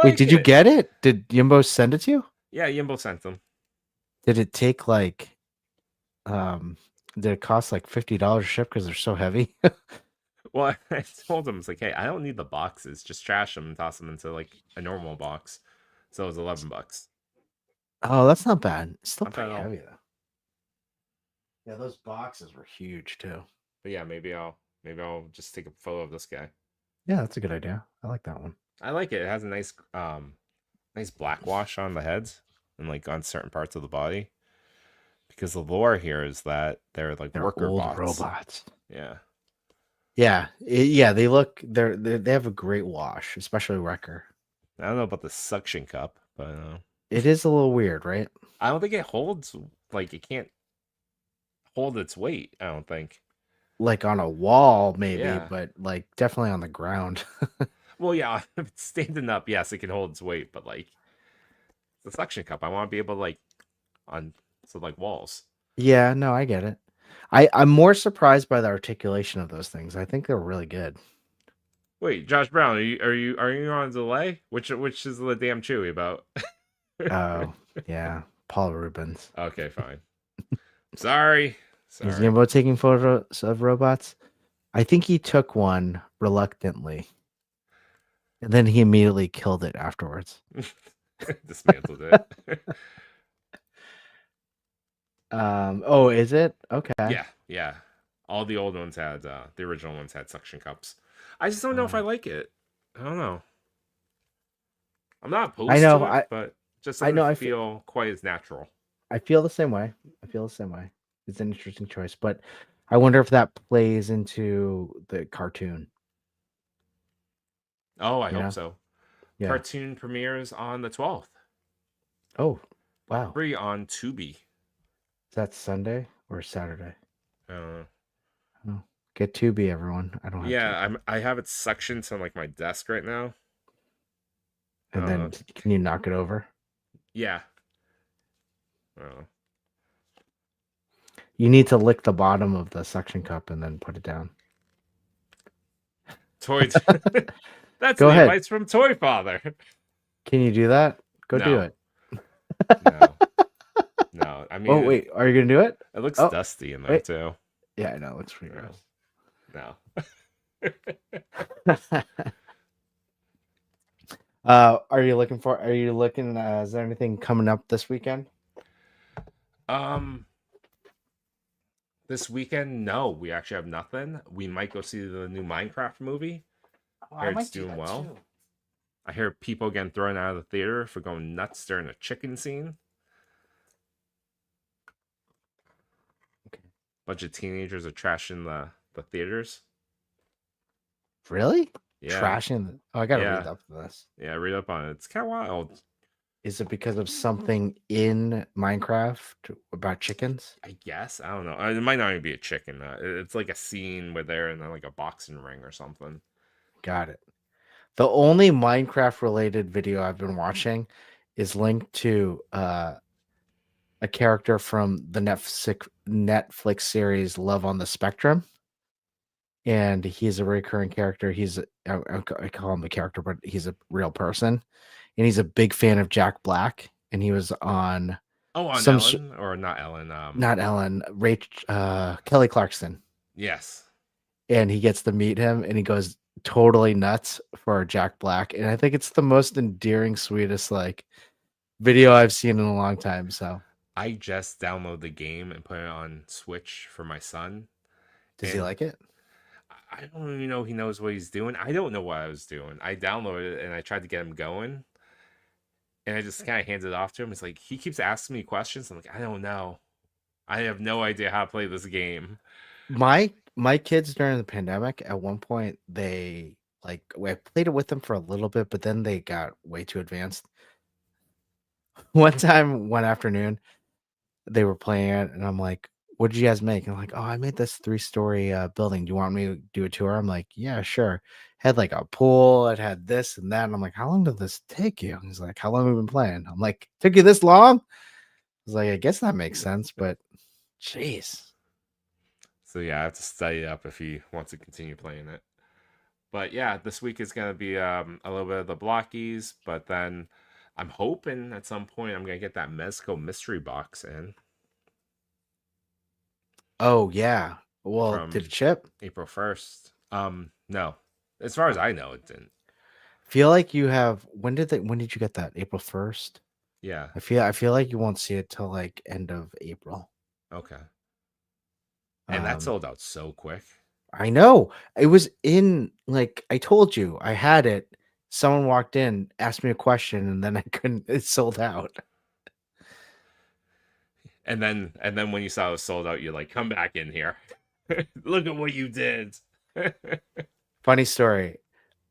Wait, did you get it? Did Yimbo send it to you? Yeah, Yimbo sent them. Did it take did it cost like $50 to ship because they're so heavy? Well, I told him, it's like, hey, I don't need the boxes. Just trash them and toss them into like a normal box. So it was $11. Oh, that's not bad. It's still Not pretty bad heavy though. Yeah, those boxes were huge too. But yeah, maybe I'll just take a photo of this guy. Yeah, that's a good idea. I like that one. I like it. It has a nice nice black wash on the heads and like on certain parts of the body. Because the lore here is that they're worker old bots. robots. Yeah. Yeah, they look they have a great wash, especially Wrecker. I don't know about the suction cup, but it is a little weird, right? I don't think it holds it can't hold its weight. I don't think. Like on a wall, maybe, but definitely on the ground. Well, yeah, if it's standing up, yes, it can hold its weight, but the suction cup, I want to be able to on walls. Yeah, no, I get it. I'm more surprised by the articulation of those things. I think they're really good. Wait, Josh Brown, are you on delay? Which is the damn Chewy about? Oh, yeah, Paul Rubens. Okay, fine. Sorry. Is Yimbo taking photos of robots? I think he took one reluctantly, and then he immediately killed it afterwards. Dismantled it. Oh, is it? Okay. Yeah. All the old ones had the original ones had suction cups. I just don't know if I like it. I don't know. I'm not opposed to it, but just doesn't feel quite as natural. I feel the same way. It's an interesting choice, but I wonder if that plays into the cartoon. Oh, I hope so. Yeah. Cartoon premieres on the 12th. Oh, wow. Free on Tubi. Is that Sunday or Saturday? I don't know. Oh, get Tubi, everyone. I don't have Tubi. I have it sectioned to my desk right now. And then can you knock it over? Yeah. You need to lick the bottom of the suction cup and then put it down. That's the advice from Toy.Father. Can you do that? Go do it. No. I Oh mean, wait, are you gonna do it? it looks Oh dusty in there wait, too. yeah, I know it looks pretty No. gross. Are you looking for? Are you looking? Is there anything coming up this weekend? Um, this weekend, no, we actually have nothing. We might go see the new Minecraft movie. Oh, I I heard might it's do doing that well. too. I hear people getting thrown out of the theater for going nuts during a chicken scene. Okay. Bunch of teenagers are trashing the theaters. Really? Yeah, Trashing. Oh, I gotta read yeah, up for this. yeah. Read up on it. It's kind of wild. Is it because of something in Minecraft about chickens? I guess I don't know. It might not even be a chicken. It's like a scene where they're in like a boxing ring or something. Got it. The only Minecraft related video I've been watching is linked to a character from the Netflix series Love on the Spectrum. And he's a recurring character. I call him a character, but he's a real person. And he's a big fan of Jack Black. And he was on Oh, on some Ellen or not Ellen? not Ellen, Kelly Clarkson. Yes. And he gets to meet him and he goes totally nuts for Jack Black. And I think it's the most endearing, sweetest like video I've seen in a long time. So I just downloaded the game and put it on Switch for my son. does he And like it? I don't even know he knows what he's doing. I don't know what I was doing. I downloaded it and I tried to get him going. And I just kind of handed it off to him. It's like he keeps asking me questions. I'm like, I don't know. I have no idea how to play this game. My kids during the pandemic, at one point they I played it with them for a little bit, but then they got way too advanced. One afternoon, they were playing it, and I'm like, "What did you guys make?" And I'm like, "Oh, I made this 3-story building. Do you want me to do a tour?" I'm like, "Yeah, sure." Had like a pool. It had this and that. And I'm like, "How long did this take you?" He's like, "How long have we been playing?" I'm like, "Took you this long?" I was like, "I guess that makes sense, but jeez." So yeah, I have to study it up if he wants to continue playing it. But yeah, this week is gonna be a little bit of the blockies, but then I'm hoping at some point I'm gonna get that Mezco mystery box in Oh yeah. Well, did from it ship? April 1st. No. As far as I know, it didn't. Feel like you have when did you get that? April 1st? Yeah. I feel like you won't see it till like end of April. Okay. And that Um sold out so quick. I know. It was in like I told you, I had it. Someone walked in, asked me a question, and then I couldn't it sold out. And then when you saw it was sold out, you're like, come back in here. Look at what you did. Funny story.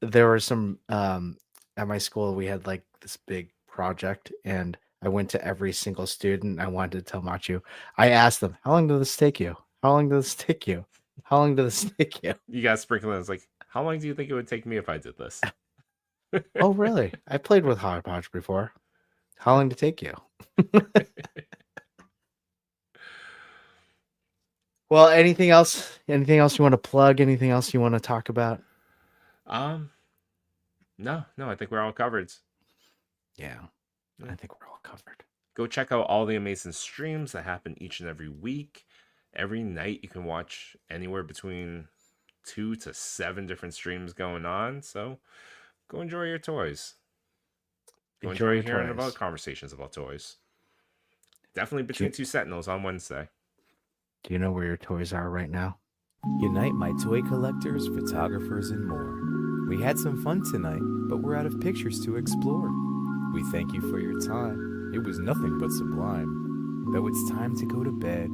There were some at my school we had like this big project and I went to every single student. I wanted to tell Machu. I asked them, "How long did this take you? How long did this take you? How long did this take you?" You got sprinkled in. It's like, how long do you think it would take me if I did this? Oh, really? I played with Hodgepodge before. How long did it take you? Well, anything else? Anything else you want to plug? Anything else you want to talk about? No, I think we're all covered. Yeah, Yeah. I think we're all covered. Go check out all the amazing streams that happen each and every week. Every night you can watch anywhere between 2 to 7 different streams going on. So go enjoy your toys. Go Enjoy your hearing toys. about conversations about toys. Definitely between two Sentinels on Wednesday. Do you know where your toys are right now? Unite my toy collectors, photographers, and more. We had some fun tonight, but we're out of pictures to explore. We thank you for your time. It was nothing but sublime. Though it's time to go to bed,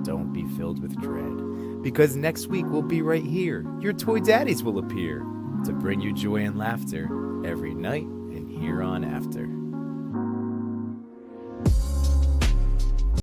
don't be filled with dread. Because next week we'll be right here. Your toy daddies will appear to bring you joy and laughter every night and here on after.